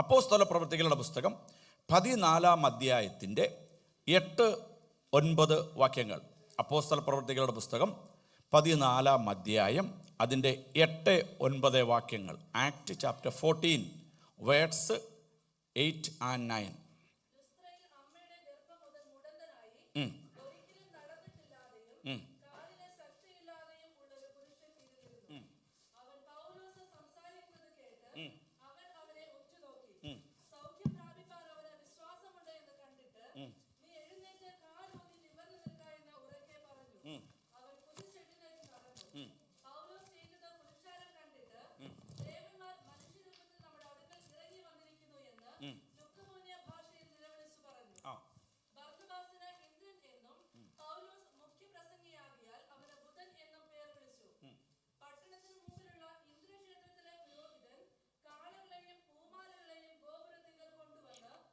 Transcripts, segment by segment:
അപ്പോസ്തല പ്രവൃത്തികളുടെ പുസ്തകം 14-ാം അധ്യായത്തിൻ്റെ 8-9 വാക്യങ്ങൾ. അപ്പോസ്തല പ്രവൃത്തികളുടെ പുസ്തകം 14-ാം അധ്യായം അതിൻ്റെ 8-9 വാക്യങ്ങൾ. Act chapter 14 words 8 and 9.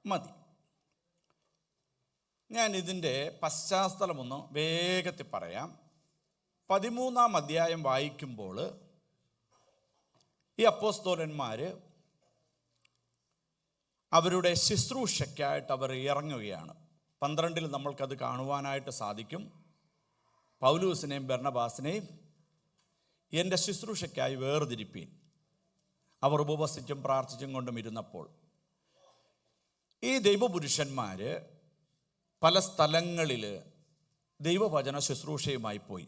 മതി. ഞാൻ ഇതിൻ്റെ പശ്ചാത്തലമൊന്ന് വേഗത്തിൽ പറയാം. 13-ാം അധ്യായം വായിക്കുമ്പോൾ ഈ അപ്പോസ്തലന്മാർ അവരുടെ ശുശ്രൂഷയ്ക്കായിട്ട് അവർ ഇറങ്ങുകയാണ്. 12 നമ്മൾക്കത് കാണുവാനായിട്ട് സാധിക്കും. പൗലൂസിനെയും ബർന്നബാസിനെയും എൻ്റെ ശുശ്രൂഷയ്ക്കായി വേർതിരിപ്പീൻ. അവർ ഉപവസിച്ചും പ്രാർത്ഥിച്ചും കൊണ്ടും ഇരുന്നപ്പോൾ ഈ ദൈവപുരുഷന്മാർ പല സ്ഥലങ്ങളിൽ ദൈവവചന ശുശ്രൂഷയുമായി പോയി.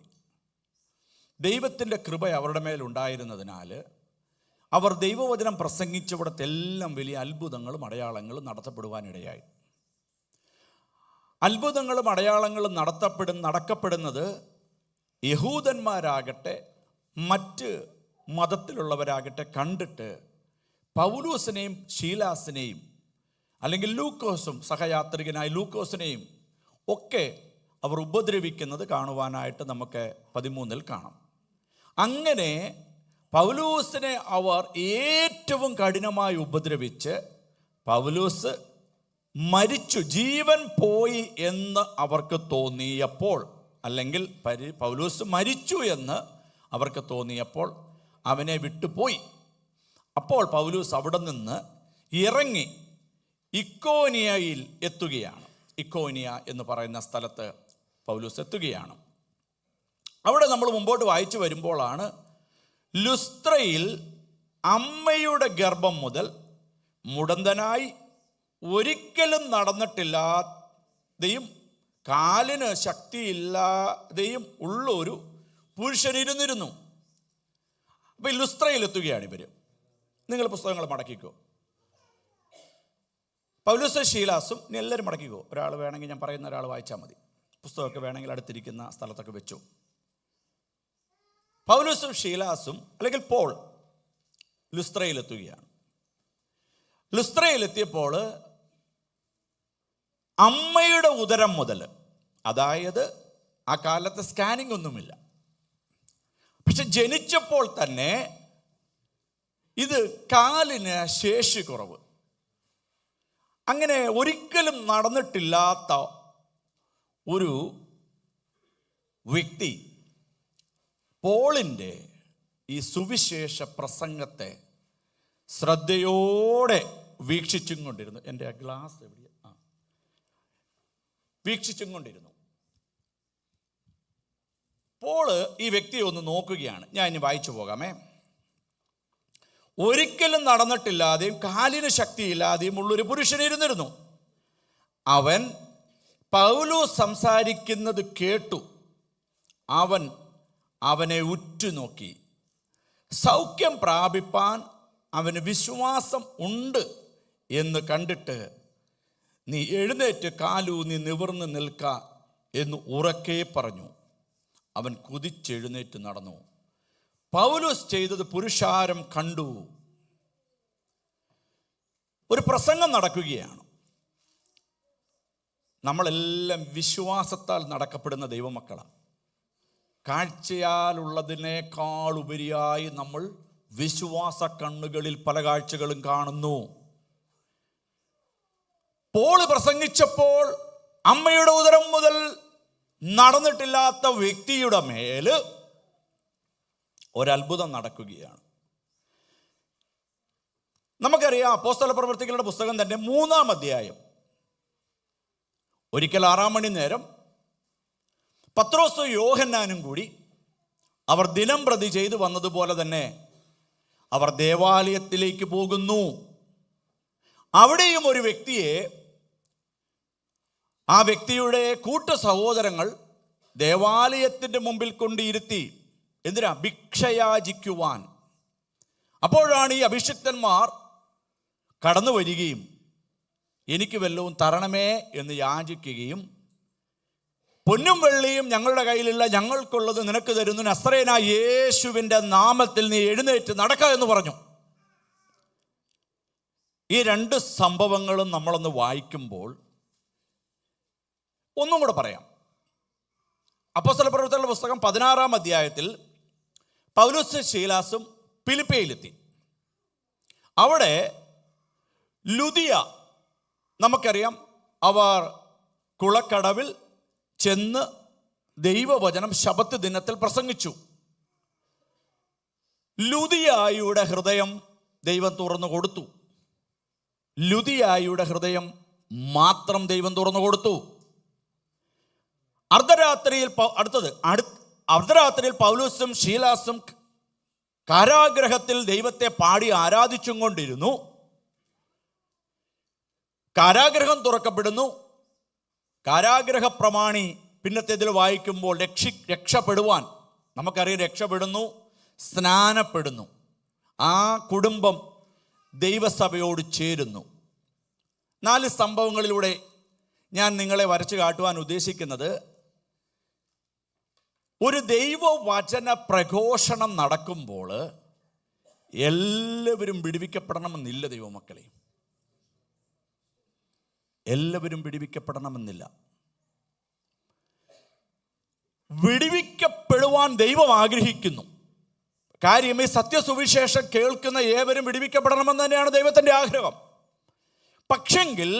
ദൈവത്തിൻ്റെ കൃപ അവരുടെ മേലുണ്ടായിരുന്നതിനാൽ അവർ ദൈവവചനം പ്രസംഗിച്ചവിടത്തെല്ലാം വലിയ അത്ഭുതങ്ങളും അടയാളങ്ങളും നടത്തപ്പെടുവാനിടയായി. അത്ഭുതങ്ങളും അടയാളങ്ങളും നടക്കപ്പെടുന്നത് യഹൂദന്മാരാകട്ടെ മറ്റ് മതത്തിലുള്ളവരാകട്ടെ കണ്ടിട്ട് പൗലൂസിനെയും ശീലാസിനെയും അല്ലെങ്കിൽ ലൂക്കോസും സഹയാത്രികനായ ലൂക്കോസിനെയും ഒക്കെ അവർ ഉപദ്രവിക്കുന്നത് കാണുവാനായിട്ട് നമുക്ക് 13 കാണാം. അങ്ങനെ പൗലൂസിനെ അവർ ഏറ്റവും കഠിനമായി ഉപദ്രവിച്ച് പൗലൂസ് മരിച്ചു, ജീവൻ പോയി എന്ന് അവർക്ക് തോന്നിയപ്പോൾ, അല്ലെങ്കിൽ പൗലൂസ് മരിച്ചു എന്ന് അവർക്ക് തോന്നിയപ്പോൾ അവനെ വിട്ടുപോയി. അപ്പോൾ പൗലൂസ് അവിടെ നിന്ന് ഇറങ്ങി ഇക്കോനിയയിൽ എത്തുകയാണ്. ഇക്കോനിയ എന്ന് പറയുന്ന സ്ഥലത്ത് പൗലൂസ് എത്തുകയാണ്. അവിടെ നമ്മൾ മുമ്പോട്ട് വായിച്ചു വരുമ്പോഴാണ് ലുസ്ത്രയിൽ അമ്മയുടെ ഗർഭം മുതൽ മുടന്തനായി ഒരിക്കലും നടന്നിട്ടില്ലാതെയും കാലിന് ശക്തിയില്ലാതെയും ഉള്ളൊരു പുരുഷനിരുന്നിരുന്നു. അപ്പോൾ ഈ ലുസ്ത്രയിൽ എത്തുകയാണ് ഇവർ. നിങ്ങൾ പുസ്തകങ്ങൾ മടക്കിക്കോ. പൗലൂസ് ശീലാസും ഇനി എല്ലാവരും മടക്കിക്കോ. ഒരാൾ വേണമെങ്കിൽ, ഞാൻ പറയുന്ന ഒരാൾ വായിച്ചാൽ മതി. പുസ്തകമൊക്കെ വേണമെങ്കിൽ അടുത്തിരിക്കുന്ന സ്ഥലത്തൊക്കെ വെച്ചു. പൗലൂസും ശീലാസും അല്ലെങ്കിൽ പോൾ ലുസ്ത്രയിലെത്തുകയാണ്. ലുസ്ത്രയിലെത്തിയപ്പോൾ അമ്മയുടെ ഉദരം മുതൽ, അതായത് ആ കാലത്ത് സ്കാനിങ് ഒന്നുമില്ല, പക്ഷെ ജനിച്ചപ്പോൾ തന്നെ ഇത് കാലിന് ശേഷി കുറവ്, അങ്ങനെ ഒരിക്കലും നടന്നിട്ടില്ലാത്ത ഒരു വ്യക്തി പോളിൻ്റെ ഈ സുവിശേഷ പ്രസംഗത്തെ ശ്രദ്ധയോടെ വീക്ഷിച്ചും കൊണ്ടിരുന്നു. എൻ്റെ ആ ഗ്ലാസ് എവിടെയാ? വീക്ഷിച്ചും കൊണ്ടിരുന്നു. പോള് ഈ വ്യക്തിയെ ഒന്ന് നോക്കുകയാണ്. ഞാൻ ഇനി വായിച്ചു പോകാമേ. ഒരിക്കലും നടന്നിട്ടില്ലാതെയും കാലിന് ശക്തിയില്ലാതെയും ഉള്ളൊരു പുരുഷനിരുന്നിരുന്നു. അവൻ പൗലോസ് സംസാരിക്കുന്നത് കേട്ടു. അവനെ ഉറ്റുനോക്കി. സൗഖ്യം പ്രാപിപ്പാൻ അവന് വിശ്വാസം ഉണ്ട് എന്ന് കണ്ടിട്ട്, നീ എഴുന്നേറ്റ് കാലൂന്നി നിവർന്ന് നിൽക്ക എന്ന് ഉറക്കെ പറഞ്ഞു. അവൻ കുതിച്ചെഴുന്നേറ്റ് നടന്നു. പൗലോസ് ചെയ്തത് പുരുഷാരം കണ്ടു. ഒരു പ്രസംഗം നടക്കുകയാണ്. നമ്മളെല്ലാം വിശ്വാസത്താൽ നടക്കപ്പെടുന്ന ദൈവമക്കളാണ്. കാഴ്ചയാലുള്ളതിനേക്കാൾ ഉപരിയായി നമ്മൾ വിശ്വാസ കണ്ണുകളിൽ പല കാഴ്ചകളും കാണുന്നു. പോൾ പ്രസംഗിച്ചപ്പോൾ അമ്മയുടെ ഉദരം മുതൽ നടന്നിട്ടില്ലാത്ത വ്യക്തിയുടെ മേൽ ഒരത്ഭുതം നടക്കുകയാണ്. നമുക്കറിയാം അപ്പോസ്തല പ്രവൃത്തികളുടെ പുസ്തകം തന്നെ 3-ാം അധ്യായം. ഒരിക്കൽ 6 മണി നേരം പത്രോസും യോഹന്നാനും കൂടി അവർ ദിനം പ്രതി ചെയ്തു വന്നതുപോലെ തന്നെ അവർ ദേവാലയത്തിലേക്ക് പോകുന്നു. അവിടെയും ഒരു വ്യക്തിയെ, ആ വ്യക്തിയുടെ കൂട്ട സഹോദരങ്ങൾ ദേവാലയത്തിൻ്റെ മുമ്പിൽ കൊണ്ടിരുത്തി. എന്തിനാ? ഭിക്ഷയാചിക്കുവാൻ. അപ്പോഴാണ് ഈ അഭിഷിക്തന്മാർ കടന്നു വരികയും എനിക്ക് വല്ലതും തരണമേ എന്ന് യാചിക്കുകയും, പൊന്നും വെള്ളിയും ഞങ്ങളുടെ കയ്യിലില്ല, ഞങ്ങൾക്കുള്ളത് നിനക്ക് തരുന്നു, നസറേനായ യേശുവിൻ്റെ നാമത്തിൽ നീ എഴുന്നേറ്റ് നടക്കുക എന്ന് പറഞ്ഞു. ഈ 2 സംഭവങ്ങളും നമ്മളൊന്ന് വായിക്കുമ്പോൾ ഒന്നും കൂടെ പറയാം. അപ്പോസ്തല പ്രവൃത്തികളുടെ പുസ്തകം 16-ാം അധ്യായത്തിൽ പൗലോസും ശീലാസും ഫിലിപ്പിയിലെത്തി. അവിടെ ലുദിയ, നമുക്കറിയാം, അവർ കുളക്കടവിൽ ചെന്ന് ദൈവവചനം ശബത്ത് ദിനത്തിൽ പ്രസംഗിച്ചു. ലുദിയായുടെ ഹൃദയം ദൈവം തുറന്നു കൊടുത്തു. ലുദിയായുടെ ഹൃദയം മാത്രം ദൈവം തുറന്നു കൊടുത്തു. അർദ്ധരാത്രിയിൽ പൗലോസും ശീലാസും കാരാഗ്രഹത്തിൽ ദൈവത്തെ പാടി ആരാധിച്ചും കൊണ്ടിരുന്നു. കാരാഗ്രഹം തുറക്കപ്പെടുന്നു. കാരാഗ്രഹ പ്രമാണി പിന്നത്തേതിൽ വായിക്കുമ്പോൾ രക്ഷപ്പെടുവാൻ, നമുക്കറിയാം, രക്ഷപ്പെടുന്നു, സ്നാനപ്പെടുന്നു. ആ കുടുംബം ദൈവസഭയോട് ചേരുന്നു. 4 സംഭവങ്ങളിലൂടെ ഞാൻ നിങ്ങളെ വരച്ചു കാട്ടുവാൻ ഉദ്ദേശിക്കുന്നത്, ഒരു ദൈവവചന പ്രഘോഷണം നടക്കുമ്പോൾ എല്ലാവരും വിടുവിക്കപ്പെടണമെന്നില്ല. ദൈവമക്കളെ, എല്ലാവരും വിടുവിക്കപ്പെടണമെന്നില്ല. വിടുവിക്കപ്പെടുവാൻ ദൈവം ആഗ്രഹിക്കുന്നു. കാര്യം, ഈ സത്യസുവിശേഷം കേൾക്കുന്ന ഏവരും വിടുവിക്കപ്പെടണമെന്ന് തന്നെയാണ് ദൈവത്തിൻ്റെ ആഗ്രഹം. പക്ഷെങ്കിൽ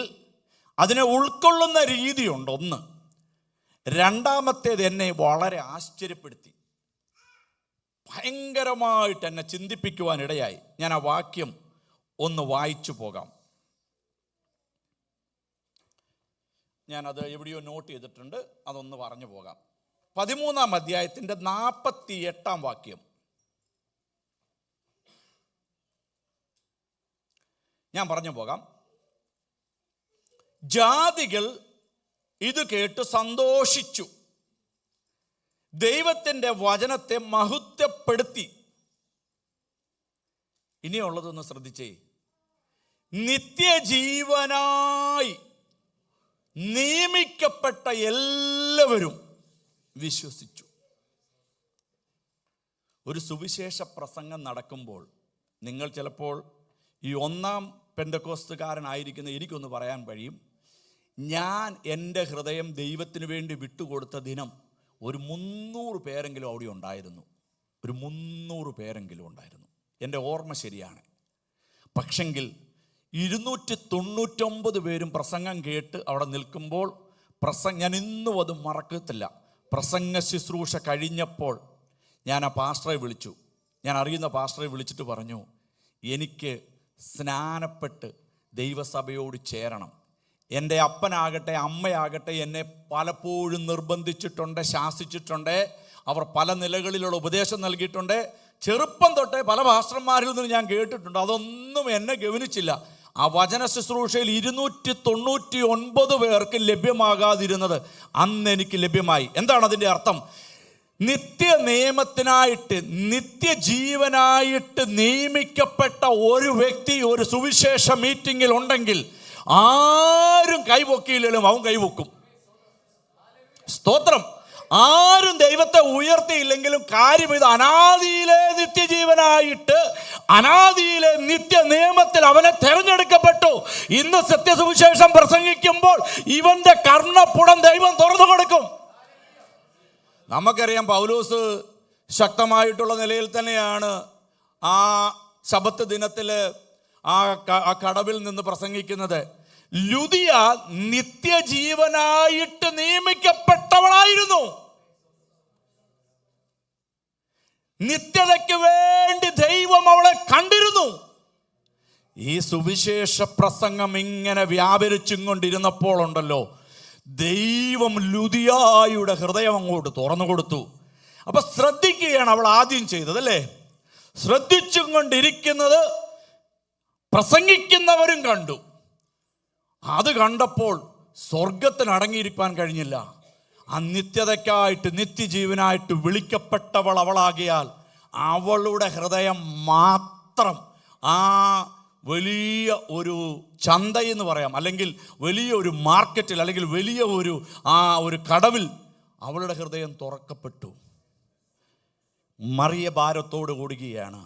അതിനെ ഉൾക്കൊള്ളുന്ന രീതിയുണ്ട്. ഒന്ന്. രണ്ടാമത്തേത് എന്നെ വളരെ ആശ്ചര്യപ്പെടുത്തി, ഭയങ്കരമായിട്ട് എന്നെ ചിന്തിപ്പിക്കുവാനിടയായി. ഞാൻ ആ വാക്യം ഒന്ന് വായിച്ചു പോകാം. ഞാനത് എവിടെയോ നോട്ട് ചെയ്തിട്ടുണ്ട്, അതൊന്ന് പറഞ്ഞു പോകാം. 13-ാം അധ്യായത്തിൻ്റെ 48-ാം വാക്യം ഞാൻ പറഞ്ഞു പോകാം. ജാതികൾ ഇത് കേട്ട് സന്തോഷിച്ചു, ദൈവത്തിൻ്റെ വചനത്തെ മഹത്വപ്പെടുത്തി. ഇനിയുള്ളതൊന്ന് ശ്രദ്ധിച്ചേ. നിത്യജീവനായി നിയമിക്കപ്പെട്ട എല്ലാവരും വിശ്വസിച്ചു. ഒരു സുവിശേഷ പ്രസംഗം നടക്കുമ്പോൾ നിങ്ങൾ ചിലപ്പോൾ ഈ 1-ാം പെന്തക്കോസ്തുകാരനായിരിക്കുന്ന എനിക്കൊന്ന് പറയാൻ കഴിയും, ഞാൻ എൻ്റെ ഹൃദയം ദൈവത്തിന് വേണ്ടി വിട്ടുകൊടുത്ത ദിനം ഒരു 300 പേരെങ്കിലും അവിടെ ഉണ്ടായിരുന്നു. ഒരു 300 പേരെങ്കിലും ഉണ്ടായിരുന്നു. എൻ്റെ ഓർമ്മ ശരിയാണ്. പക്ഷെങ്കിൽ 299 പേരും പ്രസംഗം കേട്ട് അവിടെ നിൽക്കുമ്പോൾ, ഞാൻ ഇന്നും അത് മറക്കത്തില്ല, പ്രസംഗ ശുശ്രൂഷ കഴിഞ്ഞപ്പോൾ ഞാൻ ആ പാസ്റ്ററെ വിളിച്ചു. ഞാൻ അറിയുന്ന പാസ്റ്ററെ വിളിച്ചിട്ട് പറഞ്ഞു, എനിക്ക് സ്നാനപ്പെട്ട് ദൈവസഭയോട് ചേരണം. എൻ്റെ അപ്പനാകട്ടെ അമ്മയാകട്ടെ എന്നെ പലപ്പോഴും നിർബന്ധിച്ചിട്ടുണ്ട്, ശാസിച്ചിട്ടുണ്ട്. അവർ പല നിലകളിലുള്ള ഉപദേശം നൽകിയിട്ടുണ്ട്. ചെറുപ്പം തൊട്ടേ പല പാസ്റ്റർമാരിൽ നിന്ന് ഞാൻ കേട്ടിട്ടുണ്ട്. അതൊന്നും എന്നെ ഗവനിച്ചില്ല. ആ വചന ശുശ്രൂഷയിൽ 299 പേർക്ക് ലഭ്യമാകാതിരുന്നത് അന്ന് എനിക്ക് ലഭ്യമായി. എന്താണ് അതിൻ്റെ അർത്ഥം? നിത്യ നിയമത്തിനായിട്ട്, നിത്യജീവനായിട്ട് നിയമിക്കപ്പെട്ട ഒരു വ്യക്തി ഒരു സുവിശേഷ മീറ്റിങ്ങിൽ ഉണ്ടെങ്കിൽ ആരും കൈപൊക്കിയില്ലെങ്കിലും അവൻ കൈപൊക്കും. സ്തോത്രം. ആരും ദൈവത്തെ ഉയർത്തിയില്ലെങ്കിലും കാര്യം ഇത്, അനാദിയിലെ നിത്യജീവനായിട്ട്, അനാദിയിലെ നിത്യ നിയമത്തിൽ അവനെ തെരഞ്ഞെടുക്കപ്പെട്ടു. ഇന്ന് സത്യസുവിശേഷം പ്രസംഗിക്കുമ്പോൾ ഇവന്റെ കർണപ്പുടം ദൈവം തുറന്നു കൊടുക്കും. നമുക്കറിയാം, പൗലോസ് ശക്തമായിട്ടുള്ള നിലയിൽ തന്നെയാണ് ആ ശബത്ത് ദിനത്തിൽ ആ കടവിൽ നിന്ന് പ്രസംഗിക്കുന്നത്. ലുദിയ നിത്യജീവനായിട്ട് നിയമിക്കപ്പെട്ടവളായിരുന്നു. നിത്യതയ്ക്ക് വേണ്ടി ദൈവം അവളെ കണ്ടിരുന്നു. ഈ സുവിശേഷ പ്രസംഗം ഇങ്ങനെ വ്യാപരിച്ചും കൊണ്ടിരുന്നപ്പോൾ ഉണ്ടല്ലോ, ദൈവം ലുദിയായുടെ ഹൃദയം അങ്ങോട്ട് തുറന്നു കൊടുത്തു. അപ്പൊ ശ്രദ്ധിക്കുകയാണ് അവൾ ആദ്യം ചെയ്തത്, അല്ലേ? ശ്രദ്ധിച്ചും കൊണ്ടിരിക്കുന്നത് പ്രസംഗിക്കുന്നവരും കണ്ടു. അത് കണ്ടപ്പോൾ സ്വർഗത്തിന് അടങ്ങിയിരിക്കാൻ കഴിഞ്ഞില്ല. ആ നിത്യതയ്ക്കായിട്ട്, നിത്യജീവനായിട്ട് വിളിക്കപ്പെട്ടവൾ അവളാകിയാൽ അവളുടെ ഹൃദയം മാത്രം ആ വലിയ ഒരു ചന്തയെന്ന് പറയാം, അല്ലെങ്കിൽ വലിയ ഒരു മാർക്കറ്റിൽ, അല്ലെങ്കിൽ വലിയ ഒരു കടവിൽ അവളുടെ ഹൃദയം തുറക്കപ്പെട്ടു. മറിയ ഭാരത്തോട് കൂടുകയാണ്.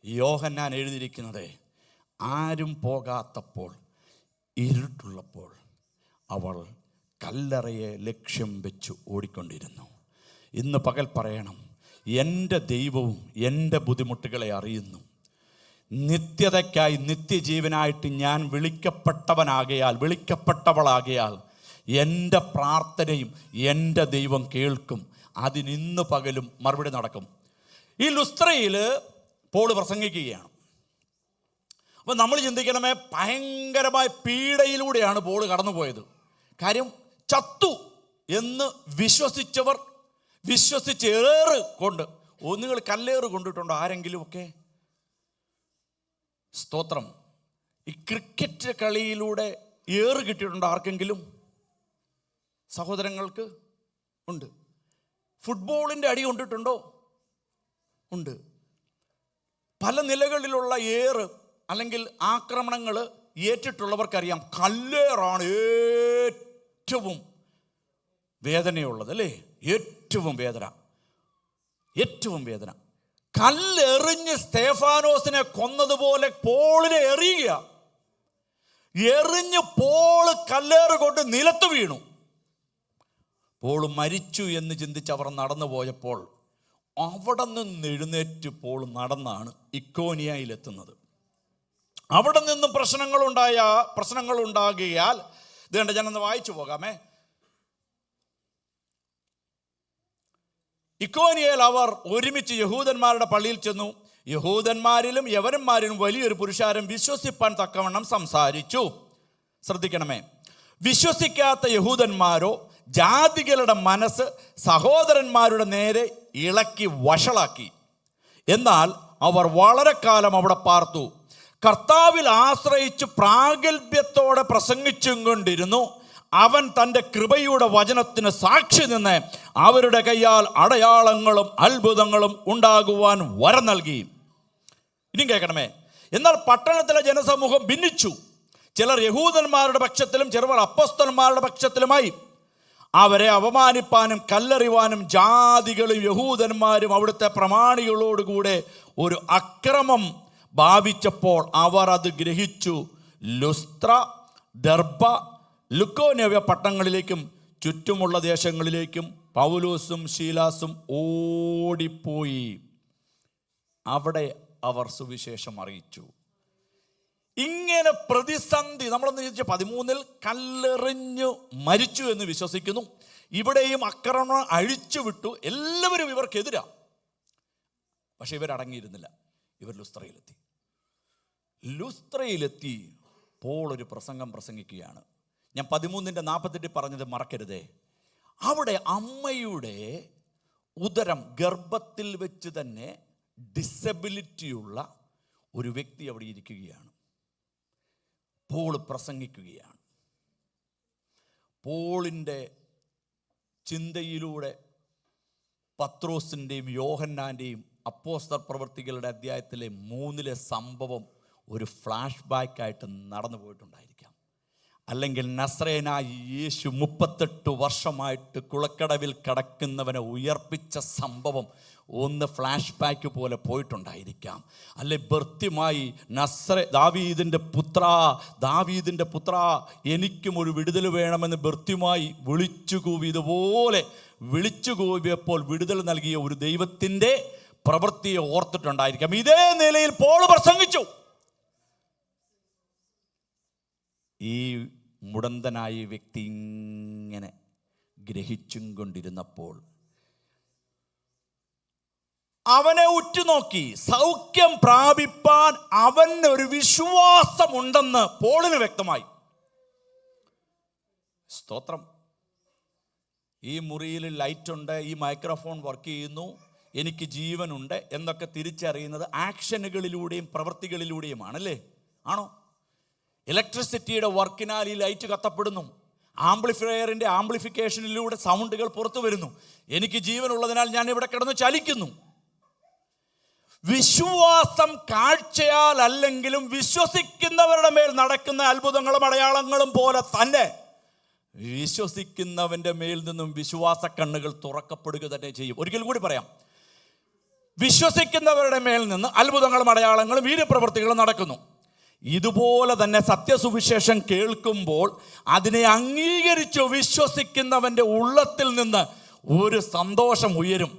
യോഹന്നാൻ എഴുതിയിരിക്കുന്നത്, ആരും പോകാത്തപ്പോൾ, ഇരുട്ടുള്ളപ്പോൾ അവൾ കല്ലറയെ ലക്ഷ്യം വെച്ച് ഓടിക്കൊണ്ടിരുന്നു. ഇന്ന് പകൽ പറയണം, എൻ്റെ ദൈവവും എൻ്റെ ബുദ്ധിമുട്ടുകളെ അറിയുന്നു. നിത്യതയ്ക്കായി, നിത്യജീവനായിട്ട് ഞാൻ വിളിക്കപ്പെട്ടവളാകയാൽ എൻ്റെ പ്രാർത്ഥനയും എൻ്റെ ദൈവം കേൾക്കും. അതിനിന്ന് പകലും മറുപടി നടക്കും. ഈ ലുസ്ത്രയിൽ പോൾ പ്രസംഗിക്കുകയാണ്. അപ്പോൾ നമ്മൾ ചിന്തിക്കണമേ, ഭയങ്കരമായ പീഡയിലൂടെയാണ് പോൾ കടന്നുപോയത്. കാര്യം, ചത്തു എന്ന് വിശ്വസിച്ചവർ വിശ്വസിച്ചേറ് കൊണ്ട്, നിങ്ങൾ കല്ലേറ് കൊണ്ടിട്ടുണ്ടോ ആരെങ്കിലും ഒക്കെ? സ്തോത്രം. ഈ ക്രിക്കറ്റ് കളിയിലൂടെ ഏറ് കിട്ടിയിട്ടുണ്ടോ ആർക്കെങ്കിലും? സഹോദരങ്ങൾക്ക് ഉണ്ട്. ഫുട്ബോളിൻ്റെ അടി കൊണ്ടിട്ടുണ്ടോ? ഉണ്ട്. പല നിലകളിലുള്ള ഏറ് അല്ലെങ്കിൽ ആക്രമണങ്ങൾ ഏറ്റിട്ടുള്ളവർക്കറിയാം, കല്ലേറാണ് ഏറ്റവും വേദനയുള്ളത്, അല്ലേ? ഏറ്റവും വേദന. കല്ലെറിഞ്ഞ് സ്തേഫാനോസിനെ കൊന്നതുപോലെ പോളിനെ എറിഞ്ഞ് പോള് കല്ലേറ് കൊണ്ട് നിലത്ത് വീണു. പോള് മരിച്ചു എന്ന് ചിന്തിച്ച് അവർ നടന്നു പോയപ്പോൾ അവിടെ നിന്ന് എഴുന്നേറ്റ് പോൾ നടന്നാണ് ഇക്കോനിയയിലെത്തുന്നത്. അവിടെ നിന്നും പ്രശ്നങ്ങൾ ഉണ്ടാകിയാൽ ഇതുകൊണ്ട് ഞാനൊന്ന് വായിച്ചു പോകാമേ. ഇക്കോനിയയിൽ അവർ ഒരുമിച്ച് യഹൂദന്മാരുടെ പള്ളിയിൽ ചെന്നു. യഹൂദന്മാരിലും യവനന്മാരിലും വലിയൊരു പുരുഷാരം വിശ്വസിപ്പാൻ തക്കവണ്ണം സംസാരിച്ചു. ശ്രദ്ധിക്കണമേ, വിശ്വസിക്കാത്ത യഹൂദന്മാരോ ജാതികളുടെ മനസ്സ് സഹോദരന്മാരുടെ നേരെ ഇളക്കി വഷളാക്കി. എന്നാൽ അവർ വളരെ കാലം അവിടെ പാർത്തു. കർത്താവിൽ ആശ്രയിച്ച് പ്രാഗൽഭ്യത്തോടെ പ്രസംഗിച്ചും കൊണ്ടിരുന്നു. അവൻ തൻ്റെ കൃപയുടെ വചനത്തിന് സാക്ഷി നിന്ന് അവരുടെ കയ്യാൽ അടയാളങ്ങളും അത്ഭുതങ്ങളും ഉണ്ടാകുവാൻ വരം നൽകി. ഇനിയും കേൾക്കണമേ. എന്നാൽ പട്ടണത്തിലെ ജനസമൂഹം ഭിന്നിച്ചു. ചിലർ യഹൂദന്മാരുടെ പക്ഷത്തിലും ചിലർ അപ്പോസ്തലന്മാരുടെ പക്ഷത്തിലുമായി. അവരെ അപമാനിപ്പാനും കല്ലെറിവാനും ജാതികളും യഹൂദന്മാരും അവിടുത്തെ പ്രമാണികളോടുകൂടെ ഒരു അക്രമം ഭാവിച്ചപ്പോൾ അവർ അത് ഗ്രഹിച്ചു. ലുസ്ത്ര, ദർബ, ലുക്കോന്യവ്യ പട്ടണങ്ങളിലേക്കും ചുറ്റുമുള്ള ദേശങ്ങളിലേക്കും പൗലോസും ശീലാസും ഓടിപ്പോയി. അവിടെ അവർ സുവിശേഷം അറിയിച്ചു. ഇങ്ങനെ പ്രതിസന്ധി, നമ്മളൊന്ന് ചോദിച്ചാൽ 13 കല്ലെറിഞ്ഞു മരിച്ചു എന്ന് വിശ്വസിക്കുന്നു. ഇവിടെയും ആക്രമണം അഴിച്ചുവിട്ടു. എല്ലാവരും ഇവർക്കെതിരാ. പക്ഷെ ഇവരടങ്ങിയിരുന്നില്ല. ഇവർ ലുസ്ത്രയിലെത്തി പോൾ ഒരു പ്രസംഗിക്കുകയാണ്. ഞാൻ 13:48 പറഞ്ഞത് മറക്കരുതേ. അവിടെ അമ്മയുടെ ഉദരം ഗർഭത്തിൽ വെച്ച് തന്നെ ഡിസബിലിറ്റിയുള്ള ഒരു വ്യക്തി അവിടെ ഇരിക്കുകയാണ്. പോൾ പ്രസംഗിക്കുകയാണ്. പോളിൻ്റെ ചിന്തയിലൂടെ പത്രോസിൻ്റെയും യോഹന്നാൻ്റെയും അപ്പോസ്തല പ്രവൃത്തികളുടെ അധ്യായത്തിലെ 3 സംഭവം ഒരു ഫ്ലാഷ് ബാക്കായിട്ട് നടന്നു പോയിട്ടുണ്ടായിരിക്കാം. അല്ലെങ്കിൽ നസ്രയനായ യേശു 38 വർഷമായിട്ട് കുളക്കടവിൽ കിടക്കുന്നവനെ ഉയർപ്പിച്ച സംഭവം ഒന്ന് ഫ്ലാഷ് ബാക്ക് പോലെ പോയിട്ടുണ്ടായിരിക്കാം. അല്ലെ ഭൃത്യമായി ദാവീദിൻ്റെ പുത്ര എനിക്കും ഒരു വിടുതൽ വേണമെന്ന് ഭൃത്യമായി ഇതുപോലെ വിളിച്ചു കൂവിയപ്പോൾ വിടുതൽ നൽകിയ ഒരു ദൈവത്തിൻ്റെ പ്രവൃത്തിയെ ഓർത്തിട്ടുണ്ടായിരിക്കാം. ഇതേ നിലയിൽ പോൾ പ്രസംഗിച്ചു. ഈ മുടന്തനായ വ്യക്തി ഇങ്ങനെ ഗ്രഹിച്ചും കൊണ്ടിരുന്നപ്പോൾ അവനെ ഉറ്റുനോക്കി സൗഖ്യം പ്രാപിപ്പാൻ അവന് ഒരു വിശ്വാസമുണ്ടെന്ന് പോളിന് വ്യക്തമായി. സ്തോത്രം. ഈ മുറിയിൽ ലൈറ്റുണ്ട്, ഈ മൈക്രോഫോൺ വർക്ക് ചെയ്യുന്നു, എനിക്ക് ജീവനുണ്ട് എന്നൊക്കെ തിരിച്ചറിയുന്നത് ആക്ഷനുകളിലൂടെയും പ്രവൃത്തികളിലൂടെയുമാണല്ലേ? ആണോ? ഇലക്ട്രിസിറ്റിയുടെ വർക്കിനാൽ ഈ ലൈറ്റ് കത്തപ്പെടുന്നു. ആംപ്ലിഫയറിൻ്റെ ആംപ്ലിഫിക്കേഷനിലൂടെ സൗണ്ടുകൾ പുറത്തു വരുന്നു. എനിക്ക് ജീവനുള്ളതിനാൽ ഞാൻ ഇവിടെ കിടന്ന് ചലിക്കുന്നു. വിശ്വാസം കാഴ്ചയാൽ അല്ലെങ്കിലും വിശ്വസിക്കുന്നവരുടെ മേൽ നടക്കുന്ന അത്ഭുതങ്ങളും അടയാളങ്ങളും പോലെ തന്നെ വിശ്വസിക്കുന്നവൻ്റെ മേൽ നിന്നും വിശ്വാസ കണ്ണുകൾ തുറക്കപ്പെടുക തന്നെ ചെയ്യും. ഒരിക്കൽ കൂടി പറയാം, വിശ്വസിക്കുന്നവരുടെ മേൽ നിന്ന് അത്ഭുതങ്ങളും അടയാളങ്ങളും വീര്യപ്രവൃത്തികളും നടക്കുന്നു. ഇതുപോലെ തന്നെ സത്യസുവിശേഷം കേൾക്കുമ്പോൾ അതിനെ അംഗീകരിച്ചു വിശ്വസിക്കുന്നവൻ്റെ ഉള്ളത്തിൽ നിന്ന് ഒരു സന്തോഷം ഉയരും.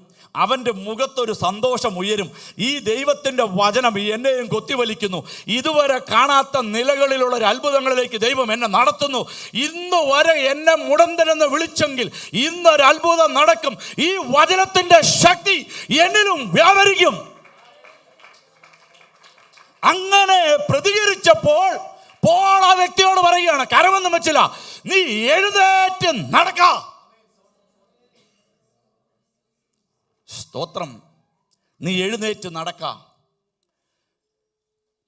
അവൻ്റെ മുഖത്തൊരു സന്തോഷം ഉയരും. ഈ ദൈവത്തിൻ്റെ വചനം എന്നെയും കൊത്തിവലിക്കുന്നു. ഇതുവരെ കാണാത്ത നിലകളിലുള്ള ഒരു അത്ഭുതങ്ങളിലേക്ക് ദൈവം എന്നെ നടത്തുന്നു. ഇന്ന് വരെ എന്നെ മുടന്തനെന്ന് വിളിച്ചെങ്കിൽ ഇന്നൊരു അത്ഭുതം നടക്കും. ഈ വചനത്തിൻ്റെ ശക്തി എന്നിലും വ്യാപരിക്കും. അങ്ങനെ പ്രതികരിച്ചപ്പോൾ പോൾ ആ വ്യക്തിയോട് പറയുകയാണ്, കരമൊന്നും വെച്ചില്ല, നീ എഴുന്നേറ്റ് നടക്ക. സ്തോത്രം. നീ എഴുന്നേറ്റ് നടക്ക.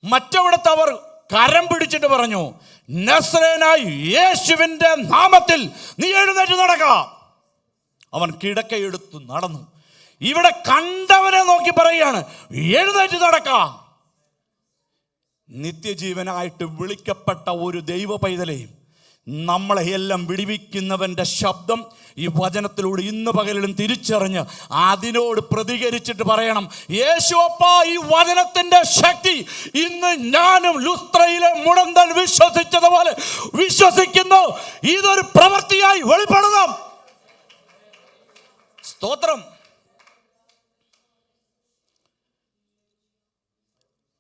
മറ്റവിടത്തെ അവർ കരം പിടിച്ചിട്ട് പറഞ്ഞു, നസ്രേനായ യേശുവിൻ്റെ നാമത്തിൽ നീ എഴുന്നേറ്റ് നടക്ക. അവൻ കിടക്കയെടുത്തു നടന്നു. ഇവിടെ കണ്ടവനെ നോക്കി പറയുകയാണ്, എഴുന്നേറ്റ് നടക്ക. നിത്യജീവനായിട്ട് വിളിക്കപ്പെട്ട ഒരു ദൈവ പൈതലെയും നമ്മളെ എല്ലാം വിടിവിക്കുന്നവൻ്റെ ശബ്ദം ഈ വചനത്തിലൂടെ ഇന്ന് പകലിലും തിരിച്ചറിഞ്ഞ് അതിനോട് പ്രതികരിച്ചിട്ട് പറയണം, യേശുവപ്പ, ഈ വചനത്തിൻ്റെ ശക്തി ഇന്ന് ഞാനും ലുസ്ത്രയിലെ മുടന്തൻ വിശ്വസിച്ചതുപോലെ വിശ്വസിക്കുന്നു. ഇതൊരു പ്രവൃത്തിയായി വെളിപ്പെടണം. സ്തോത്രം.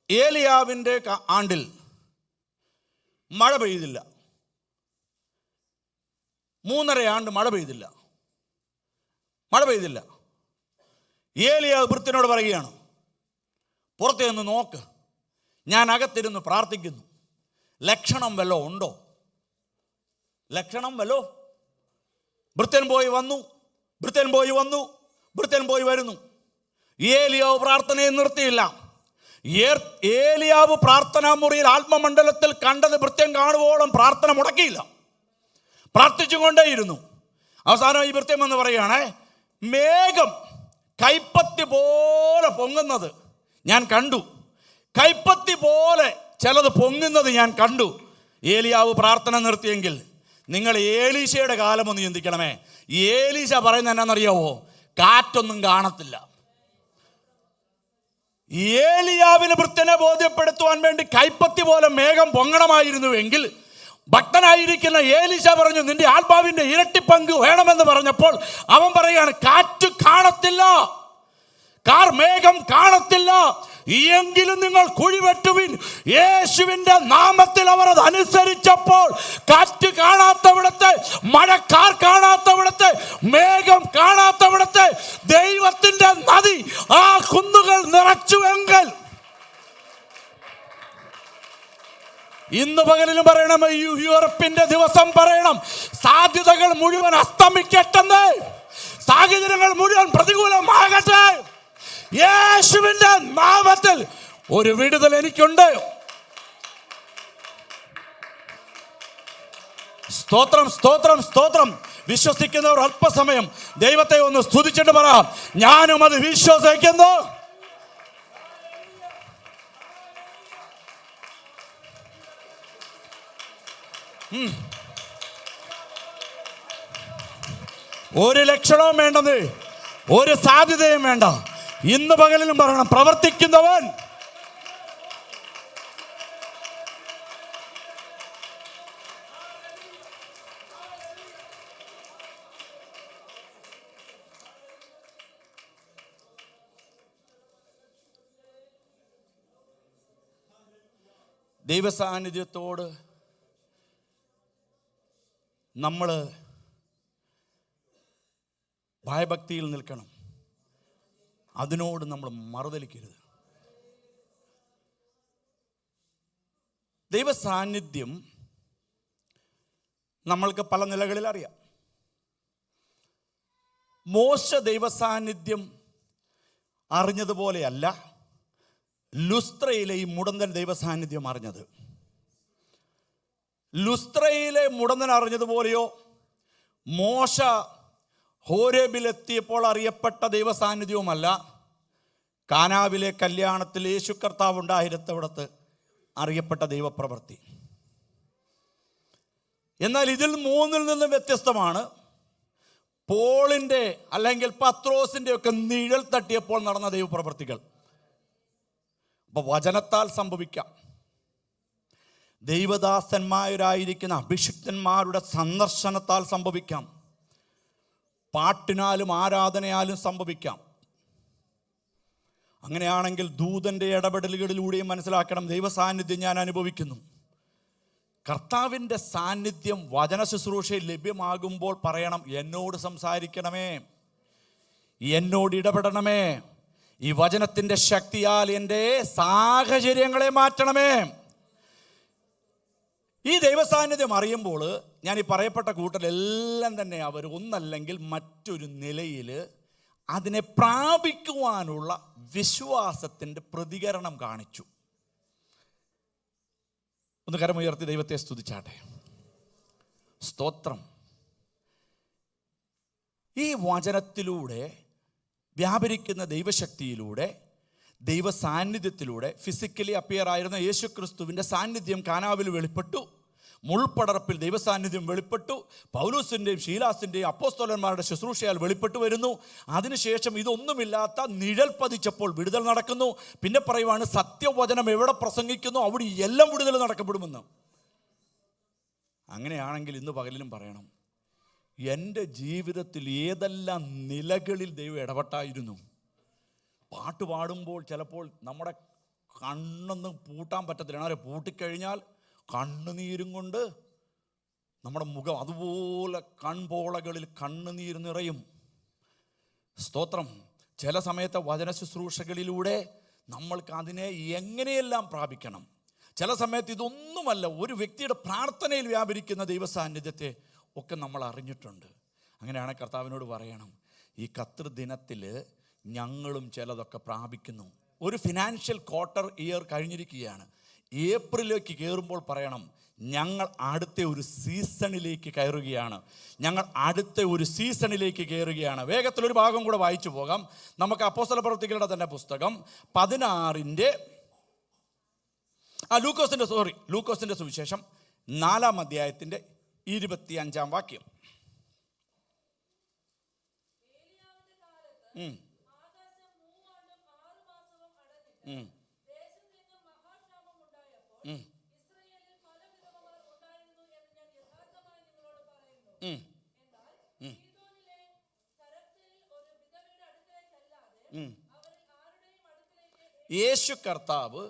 ഏലിയാവിൻ്റെ ആണ്ടിൽ മഴ പെയ്തില്ല. 3.5 ആണ്ട് മഴ പെയ്തില്ല. ഏലിയാവ് ഭൃത്യനോട് പറയുകയാണ്, പുറത്ത് നിന്ന് നോക്ക്, ഞാൻ അകത്തിരുന്ന് പ്രാർത്ഥിക്കുന്നു. ലക്ഷണം വല്ലോ ഉണ്ടോ? ലക്ഷണം വല്ലോ? ഭൃത്യൻ പോയി വരുന്നു. ഏലിയാവ് പ്രാർത്ഥനയെ നിർത്തിയില്ല. ഏലിയാവ് പ്രാർത്ഥനാ മുറിയിൽ ആത്മമണ്ഡലത്തിൽ കണ്ടത് ഭൃത്യൻ കാണുവോളം പ്രാർത്ഥന മുടക്കിയില്ല, പ്രാർത്ഥിച്ചുകൊണ്ടേയിരുന്നു. അവസാനം ഈ ഭൃത്യം എന്ന് പറയുകയാണേ, മേഘം കൈപ്പത്തി പോലെ പൊങ്ങുന്നത് ഞാൻ കണ്ടു. കൈപ്പത്തി പോലെ ചിലത് പൊങ്ങുന്നത് ഞാൻ കണ്ടു. ഏലിയാവ് പ്രാർത്ഥന നിർത്തിയെങ്കിൽ നിങ്ങൾ ഏലീശയുടെ കാലം ഒന്ന് ചിന്തിക്കണമേ. ഏലീശ പറയുന്നത് എന്നാണെന്നറിയാവോ? കാറ്റൊന്നും കാണത്തില്ല. ഏലിയാവിന് ഭൃത്യനെ ബോധ്യപ്പെടുത്തുവാൻ വേണ്ടി കൈപ്പത്തി പോലെ മേഘം പൊങ്ങണമായിരുന്നുവെങ്കിൽ ഭക്തനായിരിക്കുന്ന ഏലീശ പറഞ്ഞു, നിന്റെ ആത്മാവിന്റെ ഇരട്ടി പങ്ക് വേണമെന്ന് പറഞ്ഞപ്പോൾ അവൻ പറയാണ്, കാറ്റ് കാണത്തില്ല, മേഘം കാണത്തില്ല, എങ്കിലും നിങ്ങൾ കുഴിവെട്ടുവിൻ. യേശുവിന്റെ നാമത്തിൽ അവർ അത് അനുസരിച്ചപ്പോൾ കാറ്റ് കാണാത്തവിടത്തെ, മഴക്കാർ കാണാത്തവിടത്തെ, മേഘം കാണാത്തവിടത്തെ ദൈവത്തിന്റെ നദി ആ കുന്നുകൾ നിറച്ചുവെങ്കിൽ ഇന്ന് പകലിലും പറയണം, ഈ ഉയർപ്പിന്റെ ദിവസം പറയണം, സാധ്യതകൾ മുഴുവൻ അസ്തമിക്കട്ടെന്ന്, സാഹചര്യങ്ങൾ മുഴുവൻ പ്രതികൂലമാകട്ടെ. യേശുവിന്റെ നാമത്തിൽ ഒരു വിടുതൽ എനിക്കുണ്ട്. സ്തോത്രം, സ്തോത്രം, സ്തോത്രം. വിശ്വസിക്കുന്നവർ അല്പസമയം ദൈവത്തെ ഒന്ന് സ്തുതിച്ചിട്ട് പറ, ഞാനും അത് വിശ്വസിക്കുന്നു. ഒരു ലക്ഷണവും വേണ്ടത്, ഒരു സാധ്യതയും വേണ്ട. ഇന്ന് പകലിലും പറയണം, പ്രവർത്തിക്കുന്നവൻ ദൈവസാന്നിധ്യത്തോട് നമ്മൾ ഭയഭക്തിയിൽ നിൽക്കണം. അതിനോട് നമ്മൾ മറുതലിക്കരുത്. ദൈവ സാന്നിധ്യം നമ്മൾക്ക് പല നിലകളിൽ അറിയാം. മോശ ദൈവ സാന്നിധ്യം അറിഞ്ഞതുപോലെയല്ല ലുസ്ത്രയിലെ ഈ മുടന്തൻ ദൈവ സാന്നിധ്യം അറിഞ്ഞത്. ലുസ്ത്രയിലെ മുടന്തൻ അറിഞ്ഞതുപോലെയോ മോശ ഹോരേബിലെത്തിയപ്പോൾ അറിയപ്പെട്ട ദൈവ സാന്നിധ്യവുമല്ല കാനാവിലെ കല്യാണത്തിൽ യേശു കർത്താവ് ഉണ്ടായിരുന്നവിടത്ത് അറിയപ്പെട്ട ദൈവപ്രവൃത്തി. എന്നാൽ ഇതിൽ മൂന്നിൽ നിന്നും വ്യത്യസ്തമാണ് പോളിൻ്റെ അല്ലെങ്കിൽ പത്രോസിൻ്റെ ഒക്കെ നിഴൽ തട്ടിയപ്പോൾ നടന്ന ദൈവപ്രവൃത്തികൾ. അപ്പോൾ വചനത്താൽ സംഭവിക്കാം, ദൈവദാസന്മാരായിരിക്കുന്ന അഭിഷിക്തന്മാരുടെ സന്ദർശനത്താൽ സംഭവിക്കാം, പാട്ടിനാലും ആരാധനയാലും സംഭവിക്കാം. അങ്ങനെയാണെങ്കിൽ ദൂതൻ്റെ ഇടപെടലുകളിലൂടെയും മനസ്സിലാക്കണം, ദൈവസാന്നിധ്യം ഞാൻ അനുഭവിക്കുന്നു. കർത്താവിൻ്റെ സാന്നിധ്യം വചന ശുശ്രൂഷയിൽ ലഭ്യമാകുമ്പോൾ പറയണം, എന്നോട് സംസാരിക്കണമേ, എന്നോട് ഇടപെടണമേ, ഈ വചനത്തിൻ്റെ ശക്തിയാൽ എൻ്റെ സാഹചര്യങ്ങളെ മാറ്റണമേ. ഈ ദൈവസാന്നിധ്യം അറിയുമ്പോൾ ഞാൻ ഈ പറയപ്പെട്ട കൂട്ടരെല്ലാം തന്നെ അവർ ഒന്നല്ലെങ്കിൽ മറ്റൊരു നിലയിൽ അതിനെ പ്രാപിക്കുവാനുള്ള വിശ്വാസത്തിൻ്റെ പ്രതികരണം കാണിച്ചു. ഒന്ന് കരമുയർത്തി ദൈവത്തെ സ്തുതിച്ചാട്ടെ. സ്തോത്രം. ഈ വചനത്തിലൂടെ വ്യാപരിക്കുന്ന ദൈവശക്തിയിലൂടെ, ദൈവ സാന്നിധ്യത്തിലൂടെ ഫിസിക്കലി അപ്പിയർ ആയിരുന്ന യേശു ക്രിസ്തുവിൻ്റെ സാന്നിധ്യം കാനാവിൽ വെളിപ്പെട്ടു. മുൾപ്പടർപ്പിൽ ദൈവസാന്നിധ്യം വെളിപ്പെട്ടു. പൗലോസിൻ്റെയും ശീലാസിൻ്റെയും അപ്പോസ്തലന്മാരുടെ ശുശ്രൂഷയാൽ വെളിപ്പെട്ടു വരുന്നു. അതിനുശേഷം ഇതൊന്നുമില്ലാത്ത നിഴൽ പതിച്ചപ്പോൾ വിടുതൽ നടക്കുന്നു. പിന്നെ പറയുവാണ്, സത്യവചനം എവിടെ പ്രസംഗിക്കുന്നു അവിടെ എല്ലാം വിടുതൽ നടക്കപ്പെടുമെന്ന്. അങ്ങനെയാണെങ്കിൽ ഇന്ന് പകലിലും പറയണം, എൻ്റെ ജീവിതത്തിൽ ഏതെല്ലാം നിലകളിൽ ദൈവം ഇടപെട്ടായിരുന്നു. പാട്ട് പാടുമ്പോൾ ചിലപ്പോൾ നമ്മുടെ കണ്ണൊന്നും പൂട്ടാൻ പറ്റത്തില്ല. പൂട്ടിക്കഴിഞ്ഞാൽ കണ്ണുനീരും കൊണ്ട് നമ്മുടെ മുഖം അതുപോലെ കൺപോളകളിൽ കണ്ണുനീർ നിറയും. സ്തോത്രം. ചില സമയത്തെ വചന ശുശ്രൂഷകളിലൂടെ നമ്മൾക്ക് അതിനെ എങ്ങനെയെല്ലാം പ്രാപിക്കണം. ചില സമയത്ത് ഇതൊന്നുമല്ല, ഒരു വ്യക്തിയുടെ പ്രാർത്ഥനയിൽ വ്യാപരിക്കുന്ന ദൈവസാന്നിധ്യത്തെ ഒക്കെ നമ്മൾ അറിഞ്ഞിട്ടുണ്ട്. അങ്ങനെയാണ് കർത്താവിനോട് പറയണം, ഈ കർത്തൃദിനത്തിൽ ഞങ്ങളും ചിലതൊക്കെ പ്രാപിക്കുന്നു. ഒരു ഫിനാൻഷ്യൽ ക്വാർട്ടർ ഇയർ കഴിഞ്ഞിരിക്കുകയാണ്. ഏപ്രിലേക്ക് കയറുമ്പോൾ പറയണം, ഞങ്ങൾ അടുത്ത ഒരു സീസണിലേക്ക് കയറുകയാണ്, ഞങ്ങൾ അടുത്ത ഒരു സീസണിലേക്ക് കയറുകയാണ്. വേഗത്തിലൊരു ഭാഗം കൂടെ വായിച്ചു പോകാം. നമുക്ക് അപ്പോസ്തല പ്രവൃത്തികളുടെ തന്നെ പുസ്തകം 16 ലൂക്കോസിൻ്റെ സുവിശേഷം 4-ാം അധ്യായത്തിൻ്റെ 25-ാം വാക്യം. യേശു കർത്താവ്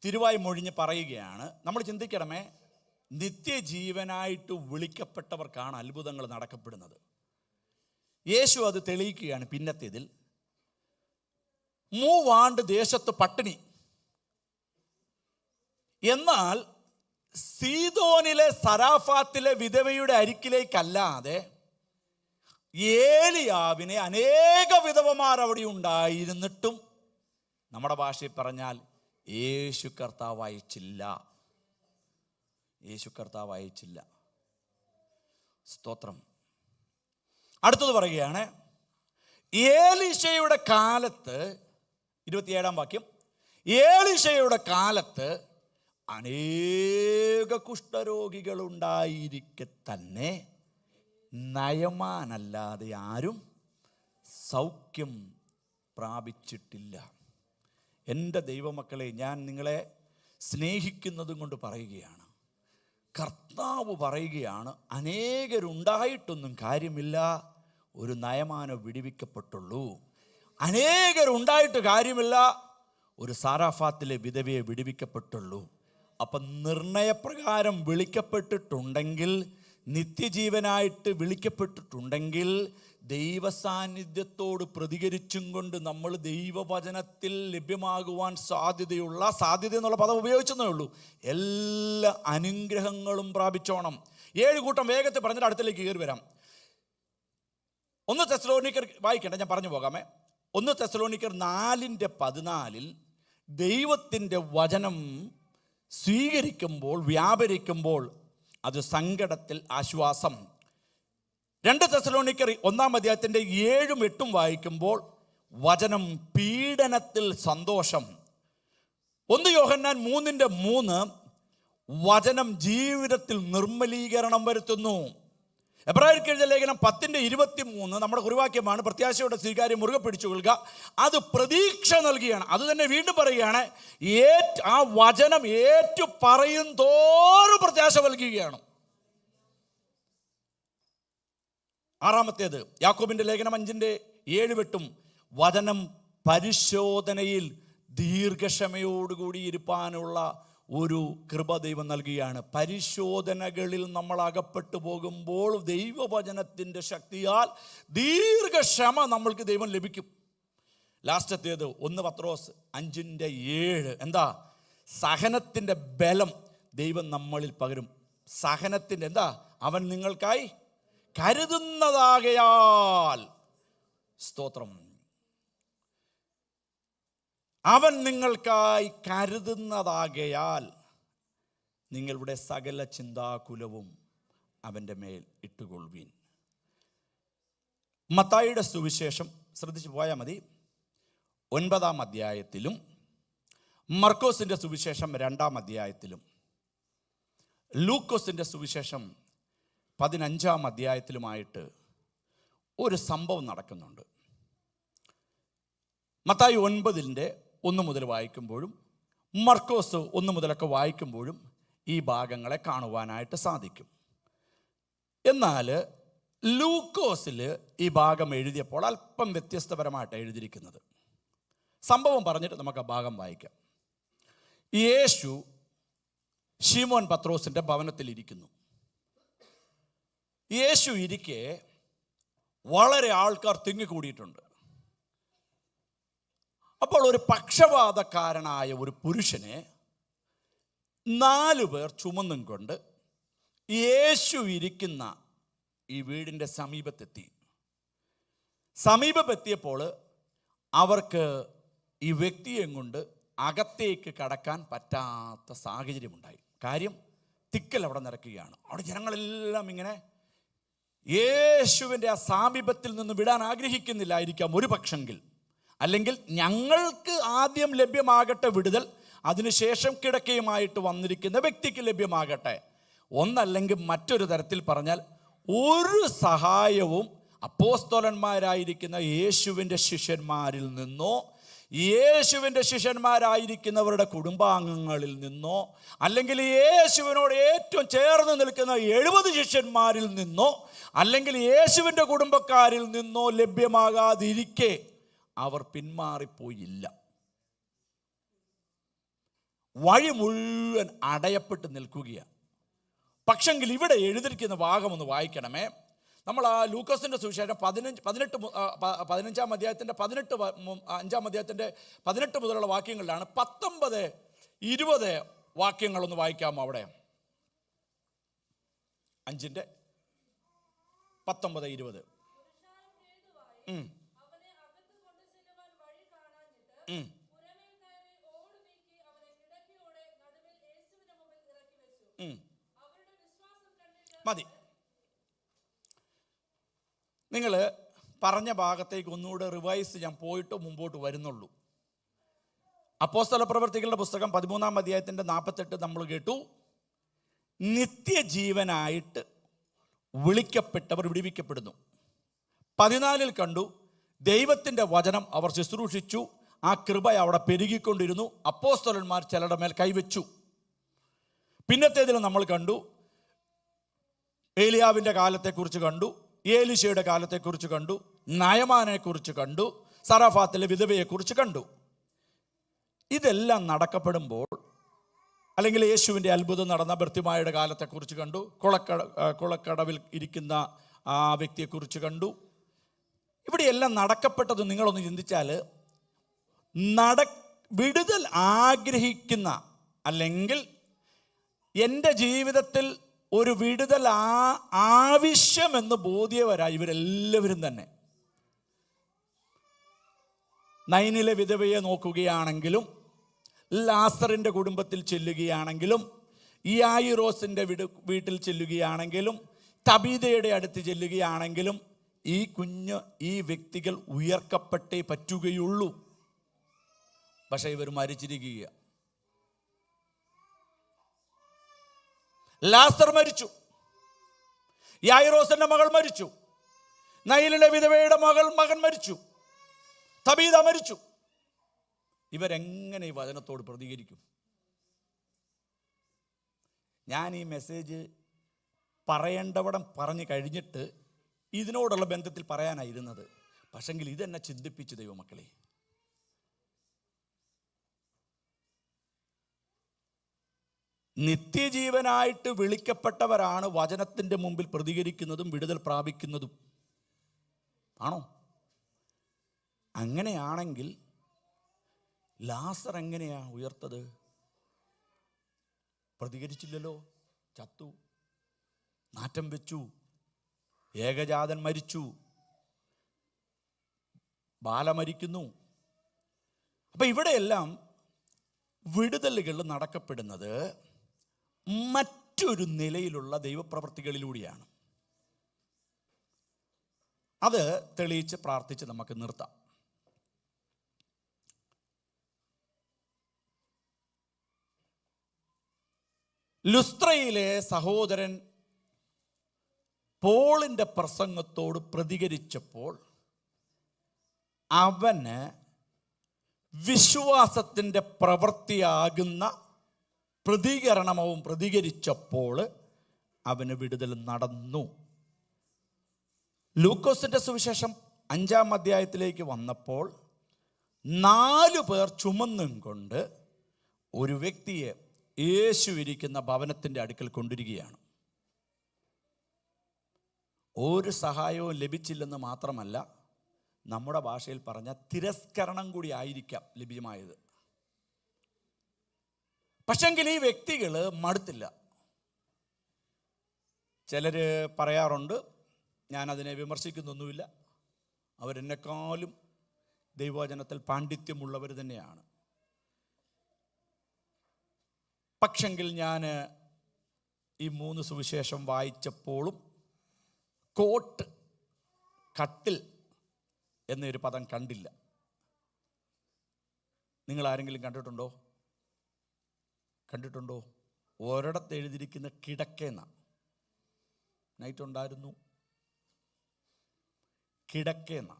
തിരുവായി മൊഴിഞ്ഞ് പറയുകയാണ്. നമ്മൾ ചിന്തിക്കണമേ, നിത്യജീവനായിട്ട് വിളിക്കപ്പെട്ടവർക്കാണ് അത്ഭുതങ്ങൾ നടക്കപ്പെടുന്നത്. യേശു അത് തെളിയിക്കുകയാണ്. പിന്നത്തേതിൽ 3 ആണ്ട് ദേശത്ത് പട്ടിണി. എന്നാൽ സീദോനിലെ സരാഫാത്തിലെ വിധവയുടെ അരിക്കിലേക്കല്ലാതെ ഏലിയാവിനെ അനേക വിധവമാർ അവിടെ ഉണ്ടായിരുന്നിട്ടും നമ്മുടെ ഭാഷയിൽ പറഞ്ഞാൽ യേശു കർത്താവ് അയച്ചില്ല. യേശു കർത്താവ് അയച്ചില്ല. സ്തോത്രം. അടുത്തത് പറയുകയാണ്, ഏലീശയുടെ കാലത്ത് 27-ാം വാക്യം, ഏലീശയുടെ കാലത്ത് അനേക കുഷ്ഠരോഗികൾ ഉണ്ടായിരിക്കെ തന്നെ നയമാനല്ലാതെ ആരും സൗഖ്യം പ്രാപിച്ചിട്ടില്ല. എൻ്റെ ദൈവമക്കളെ, ഞാൻ നിങ്ങളെ സ്നേഹിക്കുന്നതും കൊണ്ട് പറയുകയാണ്, കർത്താവ് പറയുകയാണ്, അനേകരുണ്ടായിട്ടൊന്നും കാര്യമില്ല, ഒരു നയമാനം വിടുവിക്കപ്പെട്ടുള്ളൂ. അനേകരുണ്ടായിട്ട് കാര്യമില്ല, ഒരു സാരാഫാത്തിലെ വിധവയെ വിടുവിക്കപ്പെട്ടുള്ളൂ. അപ്പം നിർണയപ്രകാരം വിളിക്കപ്പെട്ടിട്ടുണ്ടെങ്കിൽ, നിത്യജീവനായിട്ട് വിളിക്കപ്പെട്ടിട്ടുണ്ടെങ്കിൽ, ദൈവസാന്നിധ്യത്തോട് പ്രതികരിച്ചും കൊണ്ട് നമ്മൾ ദൈവവചനത്തിൽ ലഭ്യമാകുവാൻ സാധ്യത എന്നുള്ള പദം ഉപയോഗിച്ചെന്നേ ഉള്ളൂ, എല്ലാ അനുഗ്രഹങ്ങളും പ്രാപിച്ചോണം. 7 കൂട്ടം വേഗത്തിൽ പറഞ്ഞിട്ട് അടുത്തേക്ക് കയറി വരാം. 1 തെസ്സലോനിക്കർ വായിക്കണ്ട, ഞാൻ പറഞ്ഞു പോകാമേ. 1 തെസ്സലോനിക്കർ 4:14 ദൈവത്തിൻ്റെ വചനം സ്വീകരിക്കുമ്പോൾ, വ്യാപരിക്കുമ്പോൾ അത് സങ്കടത്തിൽ ആശ്വാസം. 2 തെസ്സലോനിക്കർ 1 7-8 വായിക്കുമ്പോൾ വചനം പീഡനത്തിൽ സന്തോഷം. 1 യോഹന്നാൻ 3:3 വചനം ജീവിതത്തിൽ നിർമ്മലീകരണം വരുത്തുന്നു. എബ്രായർക്ക് എഴുതിയ ലേഖനം 10:23 നമ്മുടെ കുറിവാക്യമാണ്, പ്രത്യാശയുടെ സ്വീകാര്യം മുറുകെ പിടിച്ചുകൊള്ളുക, അത് പ്രതീക്ഷ നൽകുകയാണ്. അത് തന്നെ വീണ്ടും പറയുകയാണ്, ആ വചനം ഏറ്റു പറയും തോറും പ്രത്യാശ നൽകുകയാണ്. 6 യാക്കോബിന്റെ ലേഖനം 5:7-8 വചനം പരിശോധനയിൽ ദീർഘക്ഷമയോടുകൂടി ഇരിപ്പാനുള്ള ഒരു കൃപ ദൈവം നൽകുകയാണ്. പരിശോധനകളിൽ നമ്മൾ അകപ്പെട്ടു പോകുമ്പോൾ ദൈവവചനത്തിൻ്റെ ശക്തിയാൽ ദീർഘക്ഷമ നമ്മൾക്ക് ദൈവം ലഭിക്കും. ലാസ്റ്റത്തേത് 1 പത്രോസ് 5:7 എന്താ? സഹനത്തിൻ്റെ ബലം ദൈവം നമ്മളിൽ പകരും. സഹനത്തിൻ്റെ എന്താ? അവൻ നിങ്ങൾക്കായി കരുതുന്നതാകയാൽ. സ്തോത്രം. അവൻ നിങ്ങൾക്കായി കരുതുന്നതാകയാൽ നിങ്ങളുടെ സകല ചിന്താകുലവും അവൻ്റെ മേൽ ഇട്ടുകൊള്ളുവീൻ. മത്തായിയുടെ സുവിശേഷം ശ്രദ്ധിച്ചു പോയാൽ മതി, 9 മർക്കോസിൻ്റെ സുവിശേഷം 2 ലൂക്കോസിൻ്റെ സുവിശേഷം 15 ഒരു സംഭവം നടക്കുന്നുണ്ട്. മത്തായി 9:1 മുതൽ വായിക്കുമ്പോഴും മർക്കോസ് 1 മുതലൊക്കെ വായിക്കുമ്പോഴും ഈ ഭാഗങ്ങളെ കാണുവാനായിട്ട് സാധിക്കും. എന്നാൽ ലൂക്കോസിൽ ഈ ഭാഗം എഴുതിയപ്പോൾ അല്പം വ്യത്യസ്തപരമായിട്ട് എഴുതിയിരിക്കുന്നത്. സംഭവം പറഞ്ഞിട്ട് നമുക്ക് ആ ഭാഗം വായിക്കാം. യേശു ശിമോൻ പത്രോസിൻ്റെ ഭവനത്തിലിരിക്കുന്നു. യേശു ഇരിക്കെ വളരെ ആൾക്കാർ തിങ്ങിക്കൂടിയിട്ടുണ്ട്. അപ്പോൾ ഒരു പക്ഷപാതക്കാരനായ ഒരു പുരുഷനെ 4 പേർ ചുമന്നും കൊണ്ട് യേശു ഇരിക്കുന്ന ഈ വീടിൻ്റെ സമീപത്തെത്തിയപ്പോൾ അവർക്ക് ഈ വ്യക്തിയെ കൊണ്ട് അകത്തേക്ക് കടക്കാൻ പറ്റാത്ത സാഹചര്യമുണ്ടായി. കാര്യം തിക്കൽ അവിടെ നിറയ്ക്കുകയാണ്. അവിടെ ജനങ്ങളെല്ലാം ഇങ്ങനെ യേശുവിൻ്റെ ആ സാമീപ്യത്തിൽ നിന്ന് വിടാൻ ആഗ്രഹിക്കുന്നില്ലായിരിക്കാം ഒരു പക്ഷെങ്കിൽ. അല്ലെങ്കിൽ ഞങ്ങൾക്ക് ആദ്യം ലഭ്യമാകട്ടെ വിടുതൽ, അതിനുശേഷം കിടക്കയുമായിട്ട് വന്നിരിക്കുന്ന വ്യക്തിക്ക് ലഭ്യമാകട്ടെ. ഒന്നല്ലെങ്കിൽ മറ്റൊരു തരത്തിൽ പറഞ്ഞാൽ ഒരു സഹായവും അപ്പോസ്തലന്മാരായിരിക്കുന്ന യേശുവിൻ്റെ ശിഷ്യന്മാരിൽ നിന്നോ യേശുവിൻ്റെ ശിഷ്യന്മാരായിരിക്കുന്നവരുടെ കുടുംബാംഗങ്ങളിൽ നിന്നോ അല്ലെങ്കിൽ യേശുവിനോട് ഏറ്റവും ചേർന്ന് നിൽക്കുന്ന 70 ശിഷ്യന്മാരിൽ നിന്നോ അല്ലെങ്കിൽ യേശുവിൻ്റെ കുടുംബക്കാരിൽ നിന്നോ ലഭ്യമാകാതിരിക്കെ അവർ പിന്മാറിപ്പോയില്ല. വഴി മുഴുവൻ അടയപ്പെട്ട് നിൽക്കുകയാണ്. പക്ഷെങ്കിൽ ഇവിടെ എഴുതിയിരിക്കുന്ന ഭാഗം ഒന്ന് വായിക്കണമേ. നമ്മൾ ആ ലൂക്കോസിൻ്റെ സുവിശേഷം 15-ാം അധ്യായത്തിൻ്റെ 18 മുതലുള്ള വാക്യങ്ങളിലാണ്. 19-20 വാക്യങ്ങളൊന്ന് വായിക്കാമോ? അവിടെ 5:19-20. മതി. നിങ്ങൾ പറഞ്ഞ ഭാഗത്തേക്ക് ഒന്നുകൂടെ റിവൈസ് ഞാൻ പോയിട്ട് മുമ്പോട്ട് വരുന്നുള്ളൂ. അപ്പോസ്തല പ്രവർത്തികളുടെ പുസ്തകം 13-ാം അധ്യായത്തിൻ്റെ 48 നമ്മൾ കേട്ടു. നിത്യജീവനായിട്ട് വിളിക്കപ്പെട്ടവർ വിടുവിക്കപ്പെടുന്നു. 14 കണ്ടു ദൈവത്തിൻ്റെ വചനം അവർ ശുശ്രൂഷിച്ചു. ആ കൃപ അവിടെ പെരുകിക്കൊണ്ടിരുന്നു. അപ്പോസ്തലന്മാർ ചിലരുടെ മേൽ കൈവച്ചു. പിന്നത്തേതിൽ നമ്മൾ കണ്ടു ഏലിയാവിൻ്റെ കാലത്തെക്കുറിച്ച് കണ്ടു, ഏലിശയുടെ കാലത്തെക്കുറിച്ച് കണ്ടു, നയമാനെക്കുറിച്ച് കണ്ടു, സറഫാത്തിലെ വിധവയെക്കുറിച്ച് കണ്ടു. ഇതെല്ലാം നടക്കപ്പെടുമ്പോൾ അല്ലെങ്കിൽ യേശുവിൻ്റെ അത്ഭുതം നടന്ന ബർത്തിമായുടെ കാലത്തെക്കുറിച്ച് കണ്ടു, കുളക്കടവിൽ ഇരിക്കുന്ന ആ വ്യക്തിയെക്കുറിച്ച് കണ്ടു. ഇവിടെയെല്ലാം നടക്കപ്പെട്ടത് നിങ്ങളൊന്ന് ചിന്തിച്ചാൽ, വിടുതൽ ആഗ്രഹിക്കുന്ന, അല്ലെങ്കിൽ എൻ്റെ ജീവിതത്തിൽ ഒരു വിടുതൽ ആവശ്യമെന്ന് ബോധ്യവരായി ഇവരെല്ലാവരും തന്നെ. നൈനിലെ വിധവയെ നോക്കുകയാണെങ്കിലും, ലാസറിൻ്റെ കുടുംബത്തിൽ ചെല്ലുകയാണെങ്കിലും, യായിറോസിൻ്റെ വീട്ടിൽ ചെല്ലുകയാണെങ്കിലും, തബീതയുടെ അടുത്ത് ചെല്ലുകയാണെങ്കിലും, ഈ വ്യക്തികൾ ഉയർക്കപ്പെട്ടേ പറ്റുകയുള്ളൂ. പക്ഷേ ഇവർ മരിച്ചിരിക്കുക. ലാസർ മരിച്ചു, യായിറോസിന്റെ മകൾ മരിച്ചു, നൈലിലെ വിധവയുടെ മകൻ മരിച്ചു, തബീത മരിച്ചു. ഇവരെങ്ങനെ ഈ വചനത്തോട് പ്രതികരിക്കും? ഞാൻ ഈ മെസ്സേജ് പറയേണ്ടവിടം പറഞ്ഞു കഴിഞ്ഞിട്ട് ഇതിനോടുള്ള ബന്ധത്തിൽ പറയാനായിരുന്നത്. പക്ഷെങ്കിൽ ഇതെന്നെ ചിന്തിപ്പിച്ചു ദൈവമക്കളെ. നിത്യജീവനായിട്ട് വിളിക്കപ്പെട്ടവരാണ് വചനത്തിൻ്റെ മുമ്പിൽ പ്രതികരിക്കുന്നതും വിടുതൽ പ്രാപിക്കുന്നതും. ആണോ? അങ്ങനെയാണെങ്കിൽ ലാസർ എങ്ങനെയാ ഉയർത്തത്? പ്രതികരിച്ചില്ലല്ലോ, ചത്തു, നാറ്റം വെച്ചു, ഏകജാതൻ മരിച്ചു, ബാല മരിക്കുന്നു. അപ്പം ഇവിടെയെല്ലാം വിടുതലുകൾ നടക്കപ്പെടുന്നത് മറ്റൊരു നിലയിലുള്ള ദൈവപ്രവൃത്തികളിലൂടെയാണ്. അത് തെളിയിച്ച് പ്രാർത്ഥിച്ച് നമുക്ക് നിർത്താം. ലുസ്ത്രയിലെ സഹോദരൻ പോളിൻ്റെ പ്രസംഗത്തോട് പ്രതികരിച്ചപ്പോൾ അവന് വിശ്വാസത്തിൻ്റെ പ്രവൃത്തിയാകുന്ന പ്രതികരണവും പ്രതികരിച്ചപ്പോൾ അവന് വിടുതൽ നടന്നു. ലൂക്കോസിൻ്റെ സുവിശേഷം 5-ാം അധ്യായത്തിലേക്ക് വന്നപ്പോൾ 4 പേർ ചുമന്നും കൊണ്ട് ഒരു വ്യക്തിയെ യേശു ഇരിക്കുന്ന ഭവനത്തിൻ്റെ അടുക്കൽ കൊണ്ടിരിക്കുകയാണ്. ഒരു സഹായവും ലഭിച്ചില്ലെന്ന് മാത്രമല്ല, നമ്മുടെ ഭാഷയിൽ പറഞ്ഞ തിരസ്കരണം കൂടി ആയിരിക്കാം ലഭ്യമായത്. പക്ഷെങ്കിൽ ഈ വ്യക്തികൾ മടുത്തില്ല. ചിലർ പറയാറുണ്ട്, ഞാനതിനെ വിമർശിക്കുന്നൊന്നുമില്ല, അവരെന്നെക്കാളും ദൈവവചനത്തിൽ പാണ്ഡിത്യമുള്ളവർ തന്നെയാണ്. പക്ഷെങ്കിൽ ഞാൻ ഈ 3 സുവിശേഷം വായിച്ചപ്പോഴും കോട്ട്, കട്ടിൽ എന്നൊരു പദം കണ്ടില്ല. നിങ്ങൾ ആരെങ്കിലും കണ്ടിട്ടുണ്ടോ? ഒരിടത്ത് എഴുതിയിരിക്കുന്ന കിടക്കേന്ന. നൈറ്റ് ഉണ്ടായിരുന്നു, കിടക്കേന്ന.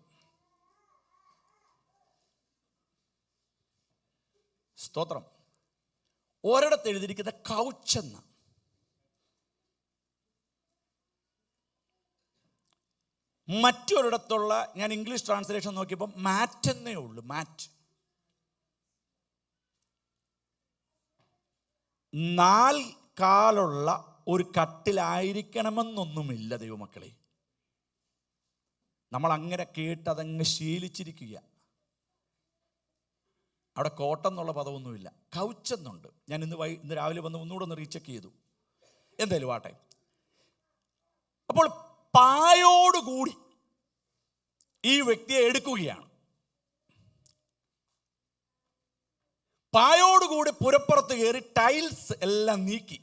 സ്തോത്രം. ഒരിടത്ത് എഴുതിയിരിക്കുന്ന കൗച്ചെന്ന. മറ്റൊരിടത്തുള്ള, ഞാൻ ഇംഗ്ലീഷ് ട്രാൻസ്ലേഷൻ നോക്കിയപ്പോൾ മാറ്റ് എന്നേ ഉള്ളൂ. മാറ്റ്. 4 കാലുള്ള ഒരു കട്ടിലായിരിക്കണമെന്നൊന്നുമില്ല ദൈവമക്കളെ. നമ്മൾ അങ്ങനെ കേട്ടതങ്ങ് ശീലിച്ചിരിക്കുക. അവിടെ കോട്ടെന്നുള്ള പദമൊന്നുമില്ല, കൗച്ചെന്നുണ്ട്. ഞാൻ ഇന്ന് രാവിലെ വന്ന് ഒന്നുകൂടെ ഒന്ന് റീചെക്ക് ചെയ്തു. എന്തായാലും ആട്ടെ. അപ്പോൾ പായോടുകൂടി ഈ വ്യക്തിയെ എടുക്കുകയാണ്. പായോടുകൂടി പുരപ്പുറത്ത് കയറി ടൈൽസ് എല്ലാം നീക്കി.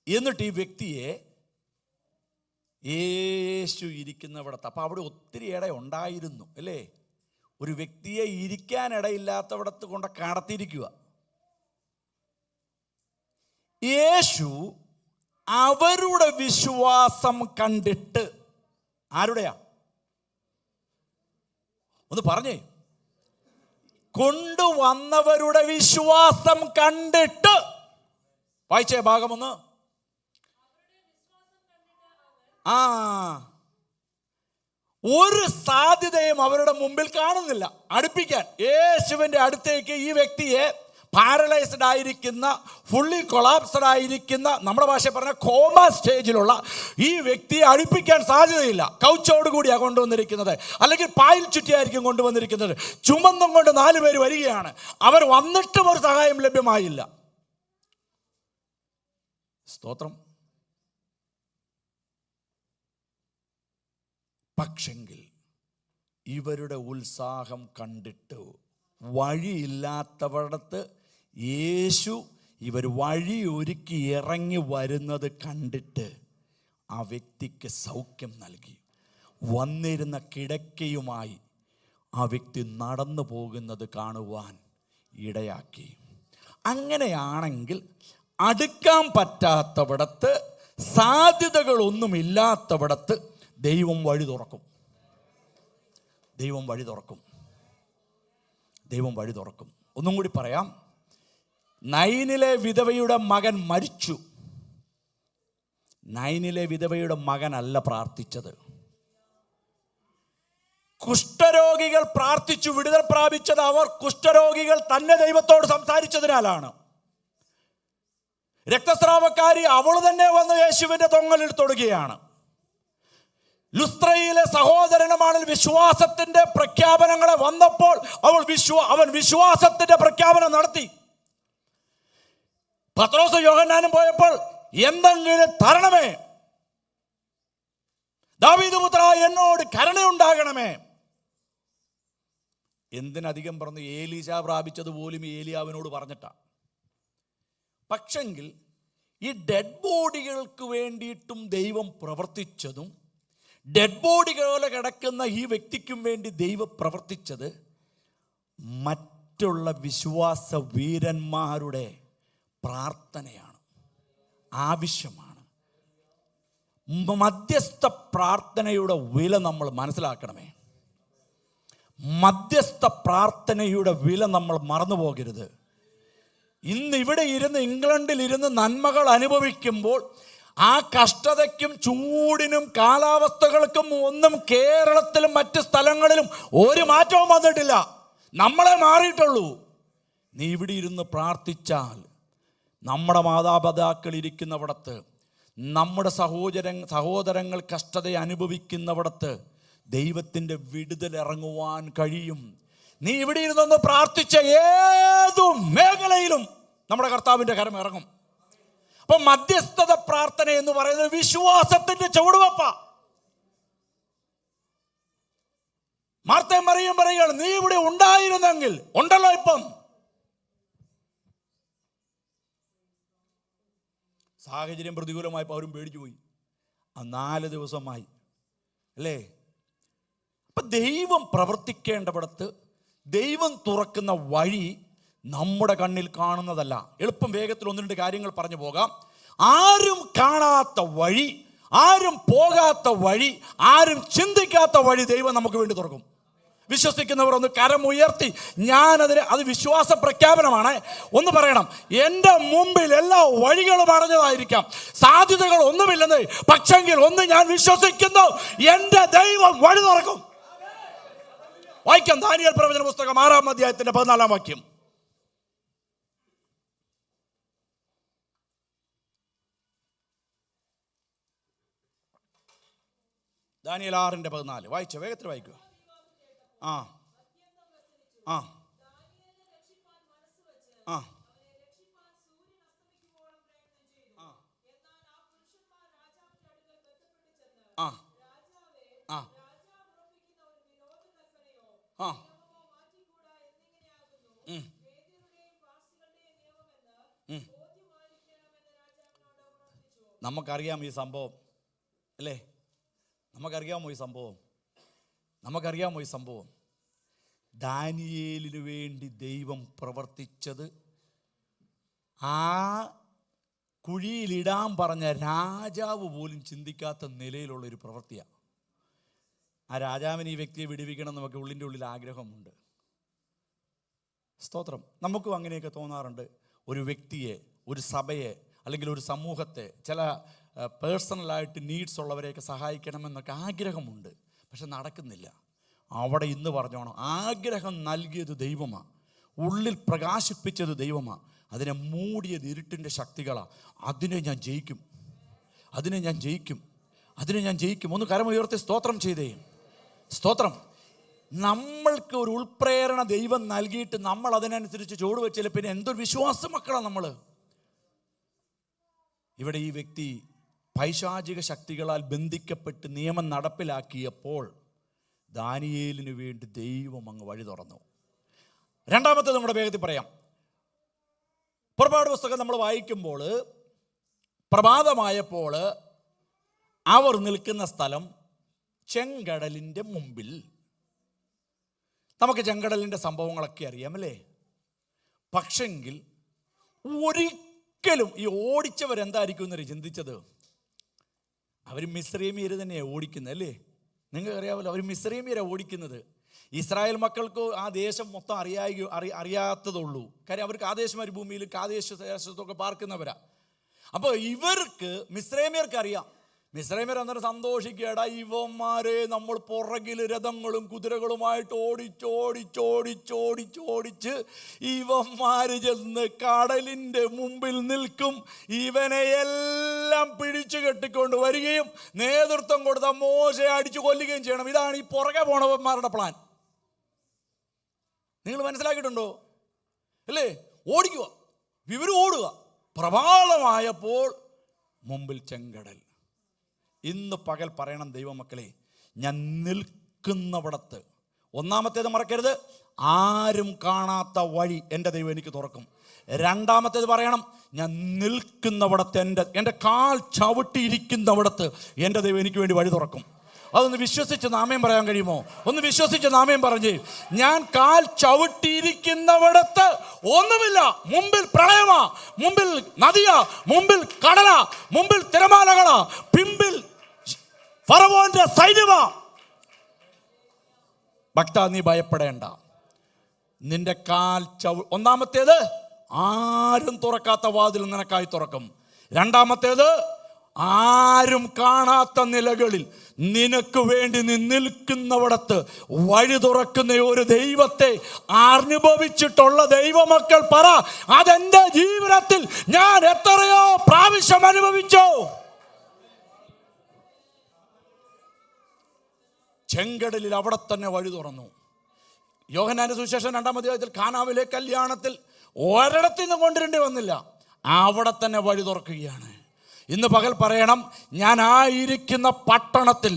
എന്നിട്ട് ഈ വ്യക്തിയെ യേശു ഇരിക്കുന്നവിടത്ത്, അപ്പം അവിടെ ഒത്തിരി ഇട ഉണ്ടായിരുന്നു അല്ലേ? ഒരു വ്യക്തിയെ ഇരിക്കാനിടയില്ലാത്തവിടത്ത് കൊണ്ട് കടത്തിയിരിക്കുക. യേശു അവരുടെ വിശ്വാസം കണ്ടിട്ട്, ആരുടെയാ? ഒന്ന് പറഞ്ഞേ. കൊണ്ടുവന്നവരുടെ വിശ്വാസം കണ്ടിട്ട്. വായിച്ചേ ഭാഗമൊന്ന്. ഒരു സാധ്യതയും അവരുടെ മുമ്പിൽ കാണുന്നില്ല അടുപ്പിക്കാൻ. യേശുവിൻ്റെ അടുത്തേക്ക് ഈ വ്യക്തിയെ പാരലൈസ്ഡ് ആയിരിക്കുന്ന, ഫുള്ളി കൊളാപ്സ്ഡ് ആയിരിക്കുന്ന, നമ്മുടെ ഭാഷയിൽ പറഞ്ഞ കോമ സ്റ്റേജിലുള്ള ഈ വ്യക്തിയെ അടുപ്പിക്കാൻ സാധ്യതയില്ല. കൗച്ചോടുകൂടിയാണ് കൊണ്ടുവന്നിരിക്കുന്നത്, അല്ലെങ്കിൽ പായിൽ ചുറ്റിയായിരിക്കും കൊണ്ടുവന്നിരിക്കുന്നത്. ചുമന്നും കൊണ്ട് 4 പേര് വരികയാണ്. അവർ വന്നിട്ടും ഒരു സഹായം ലഭ്യമായില്ല. സ്തോത്രം. പക്ഷെങ്കിൽ ഇവരുടെ ഉത്സാഹം കണ്ടിട്ട് വഴിയില്ലാത്തവിടത്ത് യേശു ഇവർ വഴി ഒരുക്കി ഇറങ്ങി വരുന്നത് കണ്ടിട്ട് ആ വ്യക്തിക്ക് സൗഖ്യം നൽകി. വന്നിരുന്ന കിടക്കയുമായി ആ വ്യക്തി നടന്നു പോകുന്നത് കാണുവാൻ ഇടയാക്കി. അങ്ങനെയാണെങ്കിൽ അടുക്കാൻ പറ്റാത്തവിടത്ത്, സാധ്യതകളൊന്നുമില്ലാത്തവിടത്ത് ദൈവം വഴി തുറക്കും. ദൈവം വഴി തുറക്കും. ദൈവം വഴി തുറക്കും. ഒന്നും കൂടി പറയാം. നൈനിലെ വിധവയുടെ മകൻ മരിച്ചു. നൈനിലെ വിധവയുടെ മകനല്ല പ്രാർത്ഥിച്ചത്. കുഷ്ഠരോഗികൾ പ്രാർത്ഥിച്ചു വിടുതൽ പ്രാപിച്ചത് അവർ കുഷ്ഠരോഗികൾ തന്നെ ദൈവത്തോട് സംസാരിച്ചതിനാലാണ്. രക്തസ്രാവക്കാരി അവൾ തന്നെ വന്ന് യേശുവിൻ്റെ തൊങ്ങലിൽ തൊടുകയാണ്. ലുസ്ത്രയിലെ സഹോദരനുമാണ് വിശ്വാസത്തിന്റെ പ്രഖ്യാപനങ്ങളെ വന്നപ്പോൾ അവൻ വിശ്വാസത്തിന്റെ പ്രഖ്യാപനം നടത്തി. പത്രോസ് യോഹന്നാനും പോയപ്പോൾ എന്തെങ്കിലും തരണമേ, ദാവീദ് പുത്രാ എന്നോട് കരുണയുണ്ടാകണമേ. എന്തിനധികം പറഞ്ഞു, ഏലീശ പ്രാപിച്ചതുപോലും ഏലിയാവിനോട് പറഞ്ഞിട്ടാ. പക്ഷെങ്കിൽ ഈ ഡെഡ് ബോഡികൾക്ക് വേണ്ടിയിട്ടും ദൈവം പ്രവർത്തിച്ചതും, ഡെഡ് ബോഡികളെ കിടക്കുന്ന ഈ വ്യക്തിക്കും വേണ്ടി ദൈവം പ്രവർത്തിച്ചത് മറ്റുള്ള വിശ്വാസ വീരന്മാരുടെ പ്രാർത്ഥനയാണ്, ആവശ്യമാണ്. മധ്യസ്ഥ പ്രാർത്ഥനയുടെ വില നമ്മൾ മനസ്സിലാക്കണമേ. മധ്യസ്ഥ പ്രാർത്ഥനയുടെ വില നമ്മൾ മറന്നു പോകരുത്. ഇന്ന് ഇവിടെ ഇരുന്ന്, ഇംഗ്ലണ്ടിൽ ഇരുന്ന് നന്മകൾ അനുഭവിക്കുമ്പോൾ ആ കഷ്ടതയ്ക്കും ചൂടിനും കാലാവസ്ഥകൾക്കും ഒന്നും കേരളത്തിലും മറ്റ് സ്ഥലങ്ങളിലും ഒരു മാറ്റവും വന്നിട്ടില്ല. നമ്മളെ മാറിയിട്ടുള്ളൂ. നീ ഇവിടെ ഇരുന്ന് പ്രാർത്ഥിച്ചാൽ നമ്മുടെ മാതാപിതാക്കൾ ഇരിക്കുന്നവിടത്ത്, നമ്മുടെ സഹോദരങ്ങൾ കഷ്ടത അനുഭവിക്കുന്നവിടത്ത് ദൈവത്തിൻ്റെ വിടുതൽ ഇറങ്ങുവാൻ കഴിയും. നീ ഇവിടെ ഇരുന്നൊന്ന് പ്രാർത്ഥിച്ച ഏതു മേഖലയിലും നമ്മുടെ കർത്താവിൻ്റെ കരം ഇറങ്ങും. അപ്പൊ മധ്യസ്ഥത പ്രാർത്ഥന എന്ന് പറയുന്നത് വിശ്വാസത്തിന്റെ ചുവടുവെപ്പ. മാർത്തയും മറിയയും പറയുകയാണ്, നീ ഇവിടെ ഉണ്ടായിരുന്നെങ്കിൽ, ഉണ്ടല്ലോ ഇപ്പം. സാഹചര്യം പ്രതികൂലമായപ്പോൾ അവരും പേടിച്ചു പോയി. 4 ദിവസമായി അല്ലേ? അപ്പൊ ദൈവം പ്രവർത്തിക്കേണ്ടവിടത്ത് ദൈവം തുറക്കുന്ന വഴി നമ്മുടെ കണ്ണിൽ കാണുന്നതല്ല. എളുപ്പം വേഗത്തിൽ 1-2 കാര്യങ്ങൾ പറഞ്ഞു പോകാം. ആരും കാണാത്ത വഴി, ആരും പോകാത്ത വഴി, ആരും ചിന്തിക്കാത്ത വഴി ദൈവം നമുക്ക് വേണ്ടി തുറക്കും. വിശ്വസിക്കുന്നവർ ഒന്ന് കരമുയർത്തി, അത് വിശ്വാസ പ്രഖ്യാപനമാണ്. ഒന്ന് പറയണം, എൻ്റെ മുമ്പിൽ എല്ലാ വഴികളും അടഞ്ഞതായിരിക്കാം, സാധ്യതകൾ ഒന്നുമില്ലെന്ന്, പക്ഷെങ്കിൽ ഒന്ന് ഞാൻ വിശ്വസിക്കുന്നു, എൻ്റെ ദൈവം വഴി തുറക്കും. വായിക്കാം ദാനിയേൽ പ്രവചന പുസ്തകം 6-ാം അധ്യായത്തിന്റെ 14-ാം വാക്യം. ദാനിയേൽ 6:14 വായിച്ചോ, വേഗത്തിൽ വായിക്കുക. ആ ആ ആ ആ ആ ആ നമുക്കറിയാം ഈ സംഭവം അല്ലേ? നമുക്കറിയാമോ ഈ സംഭവം? ദാനിയേലിനു വേണ്ടി ദൈവം പ്രവർത്തിച്ചത് ആ കുഴിയിലിടാൻ പറഞ്ഞ രാജാവ് പോലും ചിന്തിക്കാത്ത നിലയിലുള്ളൊരു പ്രവൃത്തിയാണ്. ആ രാജാവിന് ഈ വ്യക്തിയെ വിടുവിക്കണം നമുക്ക് ഉള്ളിൻ്റെ ഉള്ളിൽ ആഗ്രഹമുണ്ട്. സ്തോത്രം. നമുക്കും അങ്ങനെയൊക്കെ തോന്നാറുണ്ട്. ഒരു വ്യക്തിയെ, ഒരു സഭയെ, അല്ലെങ്കിൽ ഒരു സമൂഹത്തെ, ചില പേഴ്സണലായിട്ട് നീഡ്സ് ഉള്ളവരെയൊക്കെ സഹായിക്കണമെന്നൊക്കെ ആഗ്രഹമുണ്ട്. പക്ഷെ നടക്കുന്നില്ല. അവിടെ ഇന്ന് പറഞ്ഞോണം, ആഗ്രഹം നൽകിയത് ദൈവമാണ്. ഉള്ളിൽ പ്രകാശിപ്പിച്ചത് ദൈവമാണ്. അതിനെ മൂടിയത് ഇരുട്ടിൻ്റെ ശക്തികളാണ്. അതിനെ ഞാൻ ജയിക്കും, അതിനെ ഞാൻ ജയിക്കും, അതിനെ ഞാൻ ജയിക്കും. ഒന്ന് കരമുയർത്തി സ്തോത്രം ചെയ്തേ. സ്തോത്രം. നമ്മൾക്ക് ഒരു ഉൾപ്രേരണ ദൈവം നൽകിയിട്ട് നമ്മൾ അതിനനുസരിച്ച് ചുവട് വെച്ചില്ല, പിന്നെ എന്തൊരു വിശ്വാസം മക്കളാണ് നമ്മൾ. ഇവിടെ ഈ വ്യക്തി പൈശാചിക ശക്തികളാൽ ബന്ധിക്കപ്പെട്ട് നിയമം നടപ്പിലാക്കിയപ്പോൾ ദാനിയേലിന് വേണ്ടി ദൈവം അങ്ങ് വഴി തുറന്നു. രണ്ടാമത്തെ നമ്മുടെ വേഗത്തിൽ പറയാം. പുറപ്പാട് പുസ്തകം നമ്മൾ വായിക്കുമ്പോൾ പ്രഭാതമായപ്പോൾ അവർ നിൽക്കുന്ന സ്ഥലം ചെങ്കടലിൻ്റെ മുമ്പിൽ. നമുക്ക് ചെങ്കടലിൻ്റെ സംഭവങ്ങളൊക്കെ അറിയാമല്ലേ? പക്ഷെങ്കിൽ ഒരിക്കലും ഈ ഓടിച്ചവരെന്തായിരിക്കും എന്നൊരു ചിന്തിച്ചത്, അവർ മിസ്രൈമ്യർ തന്നെയാണ് ഓടിക്കുന്നത് അല്ലേ? നിങ്ങൾക്ക് അറിയാമല്ലോ, അവർ മിസ്രൈമ്യരാണ് ഓടിക്കുന്നത്. ഇസ്രായേൽ മക്കൾക്ക് ആ ദേശം മൊത്തം അറിയാത്തതുള്ളൂ. കാര്യം അവർക്ക് കാദേശ് മരുഭൂമിയിലും കാദേശ് ദേശത്തൊക്കെ പാർക്കുന്നവരാ. അപ്പോൾ ഇവർക്ക് മിസ്രൈമ്യർക്ക് അറിയാം. മിസ്രൈമ്യർ അന്നേരം സന്തോഷിക്കേടാ, ഇവന്മാരെ നമ്മൾ പുറകിൽ രഥങ്ങളും കുതിരകളുമായിട്ട് ഓടിച്ച് ഇവന്മാര് ചെന്ന് കടലിൻ്റെ മുമ്പിൽ നിൽക്കും. ഇവനെ എല്ലാം പിടിച്ചു കെട്ടിക്കൊണ്ട് വരികയും നേതൃത്വം കൊടുത്ത മോശയെ അടിച്ചു കൊല്ലുകയും ചെയ്യണം. ഇതാണ് ഈ പുറകെ പോണവന്മാരുടെ പ്ലാൻ. നിങ്ങൾ മനസ്സിലാക്കിയിട്ടുണ്ടോ അല്ലേ? ഓടിക്കുക, ഇവർ ഓടുക. പ്രഭാതമായപ്പോൾ മുമ്പിൽ ചെങ്കടൽ. ഇന്ന് പകൽ പറയണം ദൈവമക്കളെ, ഞാൻ നിൽക്കുന്നവിടത്ത്, ഒന്നാമത്തേത് മറക്കരുത്, ആരും കാണാത്ത വഴി എൻ്റെ ദൈവം എനിക്ക് തുറക്കും. രണ്ടാമത്തേത് പറയണം, ഞാൻ നിൽക്കുന്നവിടത്ത് എൻ്റെ കാൽ ചവിട്ടിയിരിക്കുന്നവിടത്ത് എൻ്റെ ദൈവം എനിക്ക് വേണ്ടി വഴി തുറക്കും. അതൊന്ന് വിശ്വസിച്ച് നാമേം പറയാൻ കഴിയുമോ? ഒന്ന് വിശ്വസിച്ച് നാമേം പറഞ്ഞ്. ഞാൻ കാൽ ചവിട്ടിയിരിക്കുന്നവിടത്ത് ഒന്നുമില്ല. മുമ്പിൽ പ്രളയമാ, മുമ്പിൽ നദിയാ, മുമ്പിൽ കടലാ, മുമ്പിൽ തിരമാലകളാ, പിമ്പിൽ ഫറവോന്റെ സൈന്യമാ. ഭക്ത, നീ ഭയപ്പെടേണ്ട. നിന്റെ കാൽ ഒന്നാമത്തേത്, ആരും തുറക്കാത്ത വാതിൽ നിനക്കായി തുറക്കും. രണ്ടാമത്തേത്, ആരും കാണാത്ത നിലകളിൽ നിനക്ക് വേണ്ടി നീ നിൽക്കുന്നവിടത്ത് വഴി തുറക്കുന്ന ഒരു ദൈവത്തെ അനുഭവിച്ചിട്ടുള്ള ദൈവമക്കൾ പറ, അതെന്റെ ജീവിതത്തിൽ ഞാൻ എത്രയോ പ്രാവശ്യം അനുഭവിച്ചു. ചെങ്കടലിൽ അവിടെ തന്നെ വഴി തുറന്നു. യോഹന്നാന്റെ സുവിശേഷം 2-ാം അധ്യായത്തിൽ കാനാവിലെ കല്യാണത്തിൽ ഒരിടത്തു നിന്ന് കൊണ്ടുവരേണ്ടി വന്നില്ല, അവിടെ തന്നെ വഴി തുറക്കുകയാണ്. ഇന്ന് പകൽ പറയണം, ഞാൻ ആയിരിക്കുന്ന പട്ടണത്തിൽ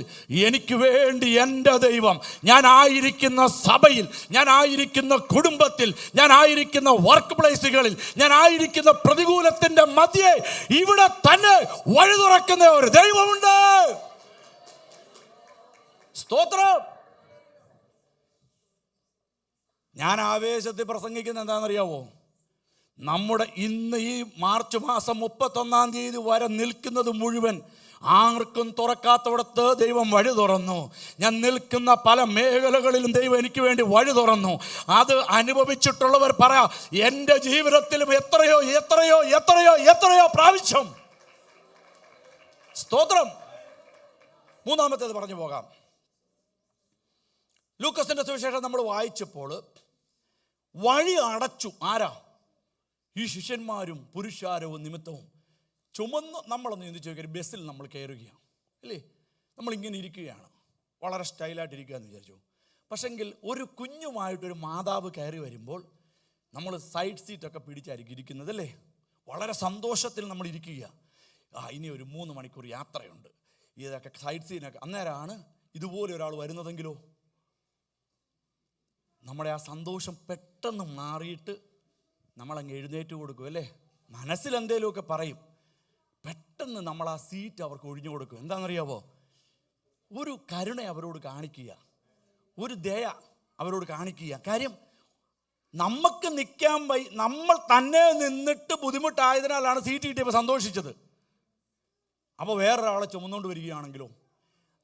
എനിക്ക് വേണ്ടി എൻ്റെ ദൈവം, ഞാൻ ആയിരിക്കുന്ന സഭയിൽ, ഞാൻ ആയിരിക്കുന്ന കുടുംബത്തിൽ, ഞാൻ ആയിരിക്കുന്ന വർക്ക് പ്ലേസുകളിൽ, ഞാൻ ആയിരിക്കുന്ന പ്രതികൂലത്തിൻ്റെ മധ്യേ ഇവിടെ തന്നെ വഴി തുറക്കുന്ന ഒരു ദൈവമുണ്ട്. സ്തോത്രം. ഞാൻ ആവേശത്തിൽ പ്രസംഗിക്കുന്നത് എന്താണെന്നറിയാവോ? നമ്മുടെ ഇന്ന് ഈ മാർച്ച് മാസം 31-ാം തീയതി വരെ നിൽക്കുന്നത് മുഴുവൻ ആർക്കും തുറക്കാത്തവിടത്ത് ദൈവം വഴി തുറന്നു. ഞാൻ നിൽക്കുന്ന പല മേഖലകളിലും ദൈവം എനിക്ക് വേണ്ടി വഴി തുറന്നു. അത് അനുഭവിച്ചിട്ടുള്ളവർ പറയാം, എൻ്റെ ജീവിതത്തിലും എത്രയോ എത്രയോ എത്രയോ എത്രയോ പ്രാവശ്യം. സ്തോത്രം. മൂന്നാമത്തേത് പറഞ്ഞു പോകാം. ലൂക്കോസിന്റെ സുവിശേഷം നമ്മൾ വായിച്ചപ്പോൾ വഴി അടച്ചു. ആരാ? ഈ ശിഷ്യന്മാരും പുരുഷാരവും നിമിത്തവും ചുമന്ന്. നമ്മളൊന്ന് ചിന്തിച്ച് നോക്കിയാൽ ബസ്സിൽ നമ്മൾ കയറുകയാണ് അല്ലേ? നമ്മളിങ്ങനെ ഇരിക്കുകയാണ്, വളരെ സ്റ്റൈലായിട്ട് ഇരിക്കുക എന്ന് വിചാരിച്ചു. പക്ഷെങ്കിൽ ഒരു കുഞ്ഞുമായിട്ടൊരു മാതാവ് കയറി വരുമ്പോൾ നമ്മൾ സൈഡ് സീറ്റൊക്കെ പിടിച്ചായിരിക്കും ഇരിക്കുന്നത് അല്ലേ? വളരെ സന്തോഷത്തിൽ നമ്മൾ ഇരിക്കുക. ഇനി ഒരു 3 മണിക്കൂർ യാത്രയുണ്ട്, ഇതൊക്കെ സൈഡ് സീനൊക്കെ. അന്നേരമാണ് ഇതുപോലെ ഒരാൾ വരുന്നതെങ്കിലോ നമ്മുടെ ആ സന്തോഷം പെട്ടെന്ന് മാറിയിട്ട് നമ്മളങ്ങ് എഴുന്നേറ്റ് കൊടുക്കും അല്ലേ? മനസ്സിലെന്തേലുമൊക്കെ പറയും, പെട്ടെന്ന് നമ്മൾ ആ സീറ്റ് അവർക്ക് ഒഴിഞ്ഞു കൊടുക്കും. എന്താണെന്നറിയാവോ? ഒരു കരുണ അവരോട് കാണിക്കുക, ഒരു ദയ അവരോട് കാണിക്കുക. കാര്യം നമുക്ക് നിൽക്കാൻ നമ്മൾ തന്നെ നിന്നിട്ട് ബുദ്ധിമുട്ടായതിനാലാണ് സീറ്റ് കിട്ടിയപ്പോൾ സന്തോഷിച്ചത്. അപ്പോൾ വേറൊരാളെ ചുമന്നുകൊണ്ട് വരികയാണെങ്കിലോ,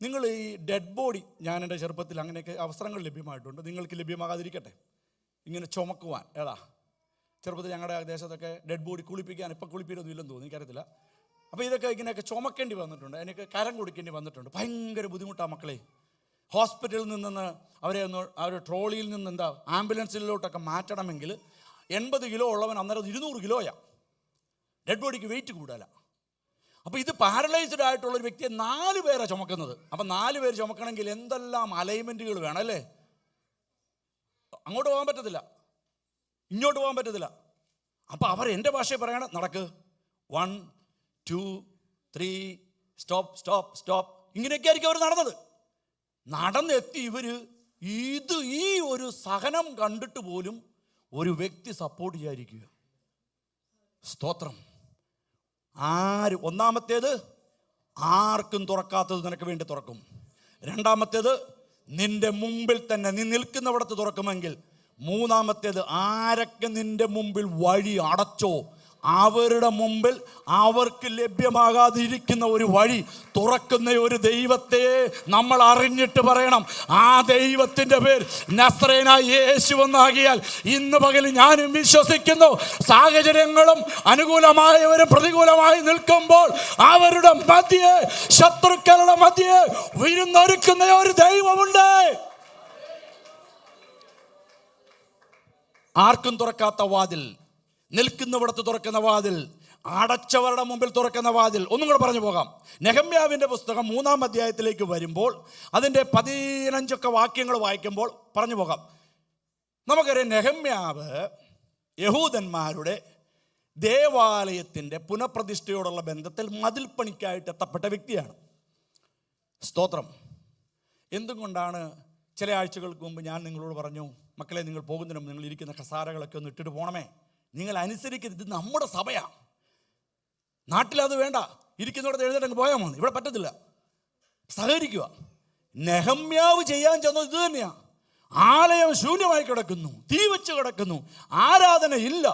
നിങ്ങൾ ഈ ഡെഡ് ബോഡി, ഞാൻ എൻ്റെ ചെറുപ്പത്തിൽ അങ്ങനെയൊക്കെ അവസരങ്ങൾ ലഭ്യമായിട്ടുണ്ട്, നിങ്ങൾക്ക് ലഭ്യമാകാതിരിക്കട്ടെ, ഇങ്ങനെ ചുമക്കുവാൻ. ചെറുപ്പത്തിൽ ഞങ്ങളുടെ ദേശത്തൊക്കെ ഡെഡ് ബോഡി കുളിപ്പിക്കാൻ, ഇപ്പം കുളിപ്പിക്കൊന്നും ഇല്ലെന്ന് തോന്നുന്നു, എനിക്കറിയത്തില്ല. അപ്പോൾ ഇതൊക്കെ ഇങ്ങനെയൊക്കെ ചുമക്കേണ്ടി വന്നിട്ടുണ്ട്, എനിക്ക് കരം കൊടുക്കേണ്ടി വന്നിട്ടുണ്ട്. ഭയങ്കര ബുദ്ധിമുട്ടാണ് മക്കളെ. ഹോസ്പിറ്റലിൽ നിന്ന് അവരെ ട്രോളിയിൽ നിന്ന് ആംബുലൻസിലോട്ടൊക്കെ മാറ്റണമെങ്കിൽ 80 കിലോ ഉള്ളവൻ അന്നേരം 200 കിലോയാണ്. ഡെഡ് ബോഡിക്ക് വെയിറ്റ് കൂടുതല. അപ്പോൾ ഇത് പാരലൈസ്ഡ് ആയിട്ടുള്ളൊരു വ്യക്തിയെ 4 പേരാണ് ചുമക്കുന്നത്. അപ്പം 4 പേര് ചുമക്കണമെങ്കിൽ എന്തെല്ലാം അലൈൻമെൻറ്റുകൾ വേണം അല്ലേ? അങ്ങോട്ട് പോകാൻ പറ്റത്തില്ല, ഇങ്ങോട്ട് പോകാൻ പറ്റത്തില്ല. അപ്പം അവർ എൻ്റെ ഭാഷയിൽ പറയണം, നടക്ക്, 1 2 3 സ്റ്റോപ്പ് സ്റ്റോപ്പ് സ്റ്റോപ്പ്, ഇങ്ങനെയൊക്കെ ആയിരിക്കും അവർ നടന്നത്. നടന്നെത്തി ഇവർ ഈ ഒരു സഹനം കണ്ടിട്ട് പോലും ഒരു വ്യക്തി സപ്പോർട്ട് ചെയ്യാതിരിക്കുക. സ്തോത്രം. ഒന്നാമത്തേത്, ആർക്കും തുറക്കാത്തത് നിനക്ക് വേണ്ടി തുറക്കും. രണ്ടാമത്തേത്, നിന്റെ മുമ്പിൽ തന്നെ നീ നിൽക്കുന്നവിടത്ത് തുറക്കുമെങ്കിൽ. മൂന്നാമത്തേത്, ആരൊക്കെ നിന്റെ മുമ്പിൽ വഴി അടച്ചോ അവരുടെ മുമ്പിൽ അവർക്ക് ലഭ്യമാകാതിരിക്കുന്ന ഒരു വഴി തുറക്കുന്ന ഒരു ദൈവത്തെ നമ്മൾ അറിഞ്ഞിട്ട് പറയണം. ആ ദൈവത്തിൻ്റെ പേര് നസ്രയനായ യേശു എന്നാകിയാൽ ഇന്ന് പകൽ ഞാനും വിശ്വസിക്കുന്നു, സാഹചര്യങ്ങളും അനുകൂലമായവരും പ്രതികൂലമായി നിൽക്കുമ്പോൾ അവരുടെ മധ്യേ, ശത്രുക്കളുടെ മധ്യേ വിരുന്നൊരുക്കുന്ന ഒരു ദൈവമുണ്ട്. ആർക്കും തുറക്കാത്ത വാതിൽ, നിൽക്കുന്നവിടത്ത് തുറക്കുന്ന വാതിൽ, അടച്ചവരുടെ മുമ്പിൽ തുറക്കുന്ന വാതിൽ. ഒന്നും കൂടെ പറഞ്ഞു പോകാം. നെഹമ്യാവിൻ്റെ പുസ്തകം 3-ാം അധ്യായത്തിലേക്ക് വരുമ്പോൾ അതിൻ്റെ 15 വാക്യങ്ങൾ വായിക്കുമ്പോൾ പറഞ്ഞു പോകാം. നമുക്കറിയാം, നെഹമ്യാവ് യഹൂദന്മാരുടെ ദേവാലയത്തിൻ്റെ പുനഃപ്രതിഷ്ഠയോടുള്ള ബന്ധത്തിൽ മതിൽ പണിക്കായിട്ട് എത്തപ്പെട്ട വ്യക്തിയാണ്. സ്തോത്രം. എന്തുകൊണ്ടാണ് ചില ആഴ്ചകൾക്ക് മുമ്പ് ഞാൻ നിങ്ങളോട് പറഞ്ഞു, മക്കളെ, നിങ്ങൾ പോകുന്നതിന് മുമ്പ് നിങ്ങൾ ഇരിക്കുന്ന കസാരകളൊക്കെ ഒന്ന് ഇട്ടിട്ട് പോകണമേ, നിങ്ങൾ അനുസരിക്കരുത്, ഇത് നമ്മുടെ സഭയാണ്. നാട്ടിലത് വേണ്ട, ഇരിക്കുന്നിടത്ത് എഴുന്നേറ്റ് പോയാൽ മതി, ഇവിടെ പറ്റത്തില്ല. സഹകരിക്കുക. നെഹമ്യാവ് ചെയ്യാൻ ചെന്നത് ഇത് തന്നെയാണ്. ആലയം ശൂന്യമായി കിടക്കുന്നു, തീ വെച്ച് കിടക്കുന്നു, ആരാധന ഇല്ല,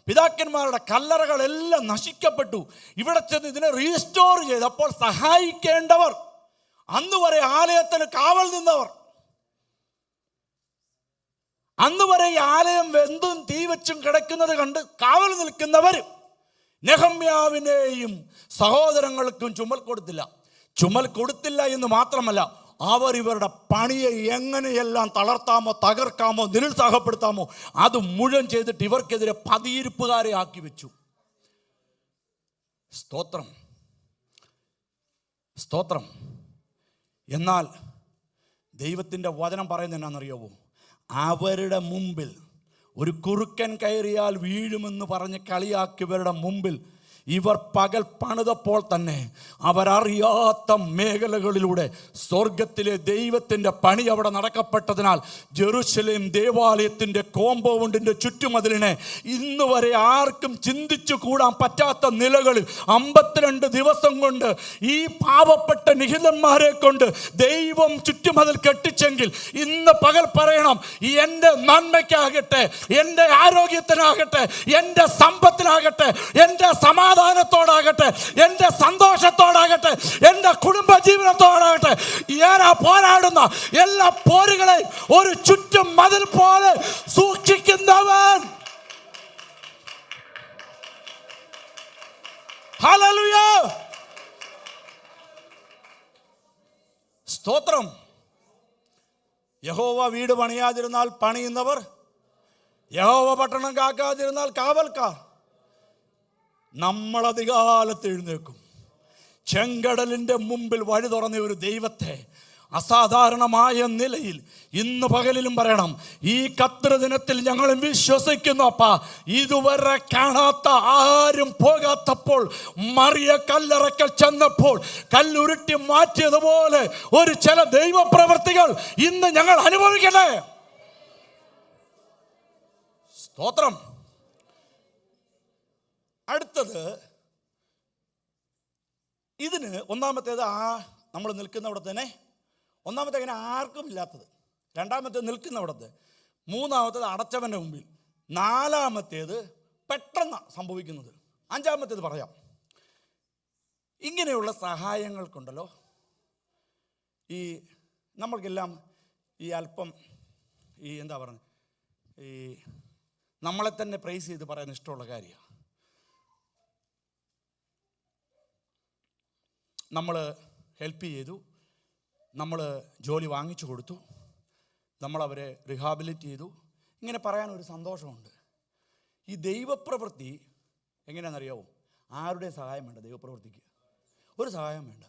പിതാക്കന്മാരുടെ കല്ലറകളെല്ലാം നശിക്കപ്പെട്ടു. ഇവിടെ ചെന്ന് ഇതിനെ റീസ്റ്റോർ ചെയ്തപ്പോൾ സഹായിക്കേണ്ടവർ, അന്ന് വരെ ആലയത്തിന് കാവൽ നിന്നവർ, അന്ന് വരെ ഈ ആലയം വെന്തും തീ വെച്ചും കിടക്കുന്നത് കണ്ട് കാവൽ നിൽക്കുന്നവർ നെഹമ്യാവിനെയും സഹോദരങ്ങൾക്കും ചുമൽ കൊടുത്തില്ല എന്ന് മാത്രമല്ല, അവർ ഇവരുടെ പണിയെ എങ്ങനെയെല്ലാം തളർത്താമോ, തകർക്കാമോ, നിരുത്സാഹപ്പെടുത്താമോ അത് മുഴുവൻ ചെയ്തിട്ട് ഇവർക്കെതിരെ പതിയിരിപ്പുകാരെ ആക്കി വെച്ചു. സ്തോത്രം, സ്തോത്രം. എന്നാൽ ദൈവത്തിൻ്റെ വചനം പറയുന്നത് എന്നാണെന്നറിയാവോ? അവരുടെ മുമ്പിൽ ഒരു കുറുക്കൻ കയറിയാൽ വീഴുമെന്ന് പറഞ്ഞ് കളിയാക്കിയവരുടെ മുമ്പിൽ ഇവർ പകൽ പണിതപ്പോൾ തന്നെ അവരറിയാത്ത മേഖലകളിലൂടെ സ്വർഗത്തിലെ ദൈവത്തിൻ്റെ പണി അവിടെ നടക്കപ്പെട്ടതിനാൽ ജെറുസലേം ദേവാലയത്തിൻ്റെ കോമ്പൗണ്ടിൻ്റെ ചുറ്റുമതിലിനെ ഇന്ന് വരെ ആർക്കും ചിന്തിച്ചു കൂടാൻ പറ്റാത്ത നിലകളിൽ 52 ദിവസം കൊണ്ട് ഈ പാവപ്പെട്ട നിഹിതന്മാരെ കൊണ്ട് ദൈവം ചുറ്റുമതിൽ കെട്ടിച്ചെങ്കിൽ ഇന്ന് പകൽ പറയണം, എൻ്റെ നന്മയ്ക്കാകട്ടെ, എൻ്റെ ആരോഗ്യത്തിനാകട്ടെ, എൻ്റെ സമ്പത്തിനാകട്ടെ, എൻ്റെ സമാധാനത്തോടാകട്ടെ, എൻ്റെ സന്തോഷത്തോടാകട്ടെ, എൻ്റെ കുടുംബജീവനത്തോടാകട്ടെ, ഞാൻ പോരാടുന്ന എല്ലാ പോരുകളെയും ഒരു ചുറ്റും മതിൽ പോലെ സൂക്ഷിക്കുന്നവൻ. ഹല്ലേലൂയ, സ്തോത്രം. യഹോവ വീട് പണിയാതിരുന്നാൽ പണിയുന്നവർ, യഹോവ പട്ടണം കാക്കാതിരുന്നാൽ കാവൽക്കാർ. നമ്മൾ അധികാലത്ത് എഴുന്നേൽക്കും. ചെങ്കടലിൻ്റെ മുമ്പിൽ വഴി തുറന്ന ഒരു ദൈവത്തെ അസാധാരണമായ നിലയിൽ ഇന്ന് പകലിലും പറയണം, ഈ കർത്തൃദിനത്തിൽ ഞങ്ങളും വിശ്വസിക്കുന്നു. അപ്പാ, ഇതുവരെ കാണാത്ത, ആരും പോകാത്തപ്പോൾ മറിയ കല്ലറക്കൽ ചെന്നപ്പോൾ കല്ലുരുട്ടി മാറ്റിയതുപോലെ ഒരു ചില ദൈവപ്രവൃത്തികൾ ഇന്ന് ഞങ്ങൾ അനുഭവിക്കട്ടെ. സ്തോത്രം. അടുത്തത്, ഇതിന് ഒന്നാമത്തേത് നമ്മൾ നിൽക്കുന്നവിടെ തന്നെ, ഒന്നാമത്തെ അങ്ങനെ ആർക്കും ഇല്ലാത്തത്, രണ്ടാമത്തേത് നിൽക്കുന്നവിടത്ത്, മൂന്നാമത്തേത് അടച്ചവൻ്റെ മുമ്പിൽ, നാലാമത്തേത് പെട്ടെന്ന് സംഭവിക്കുന്നത്, അഞ്ചാമത്തേത് പറയാം. ഇങ്ങനെയുള്ള സഹായങ്ങൾക്കുണ്ടല്ലോ, ഈ നമ്മൾക്കെല്ലാം ഈ അല്പം എന്താ പറയുക, ഈ നമ്മളെ തന്നെ പ്രൈസ് ചെയ്ത് പറയാൻ ഇഷ്ടമുള്ള കാര്യമാണ്. നമ്മൾ ഹെൽപ്പ് ചെയ്തു, നമ്മൾ ജോലി വാങ്ങിച്ചു കൊടുത്തു, നമ്മളവരെ റിഹാബിലിറ്റ് ചെയ്തു. ഇങ്ങനെ പറയാനൊരു സന്തോഷമുണ്ട്. ഈ ദൈവപ്രവൃത്തി എങ്ങനെയാണെന്നറിയാവോ? ആരുടെയും സഹായം വേണ്ട. ദൈവപ്രവൃത്തിക്ക് ഒരു സഹായം വേണ്ട.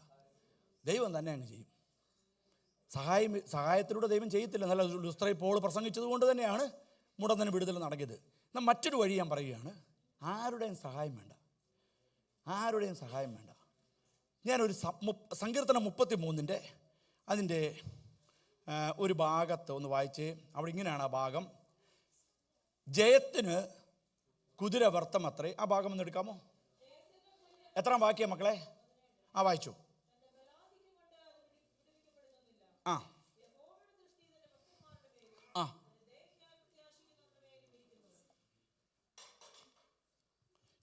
ദൈവം തന്നെ അങ്ങ് ചെയ്യും. സഹായത്തിലൂടെ ദൈവം ചെയ്യത്തില്ല. നല്ല ലുസ്ത്രയിൽ പോൾ പ്രസംഗിച്ചത് കൊണ്ട് തന്നെയാണ് മുടന്തന് വിടുതൽ നടക്കിയത്. എന്നാൽ മറ്റൊരു വഴി ഞാൻ പറയുകയാണ്, ആരുടെയും സഹായം വേണ്ട. ആരുടെയും സഹായം വേണ്ട. ഞാനൊരു സങ്കീർത്തനം 33 അതിൻ്റെ ഒരു ഭാഗത്ത് ഒന്ന് വായിച്ച്. അവിടെ ഇങ്ങനെയാണ് ആ ഭാഗം: ജയത്തിന് കുതിര വ്യർത്ഥമത്രേ. ആ ഭാഗം ഒന്ന് എടുക്കാമോ? എത്രാം വാക്യം മക്കളെ? വായിച്ചു.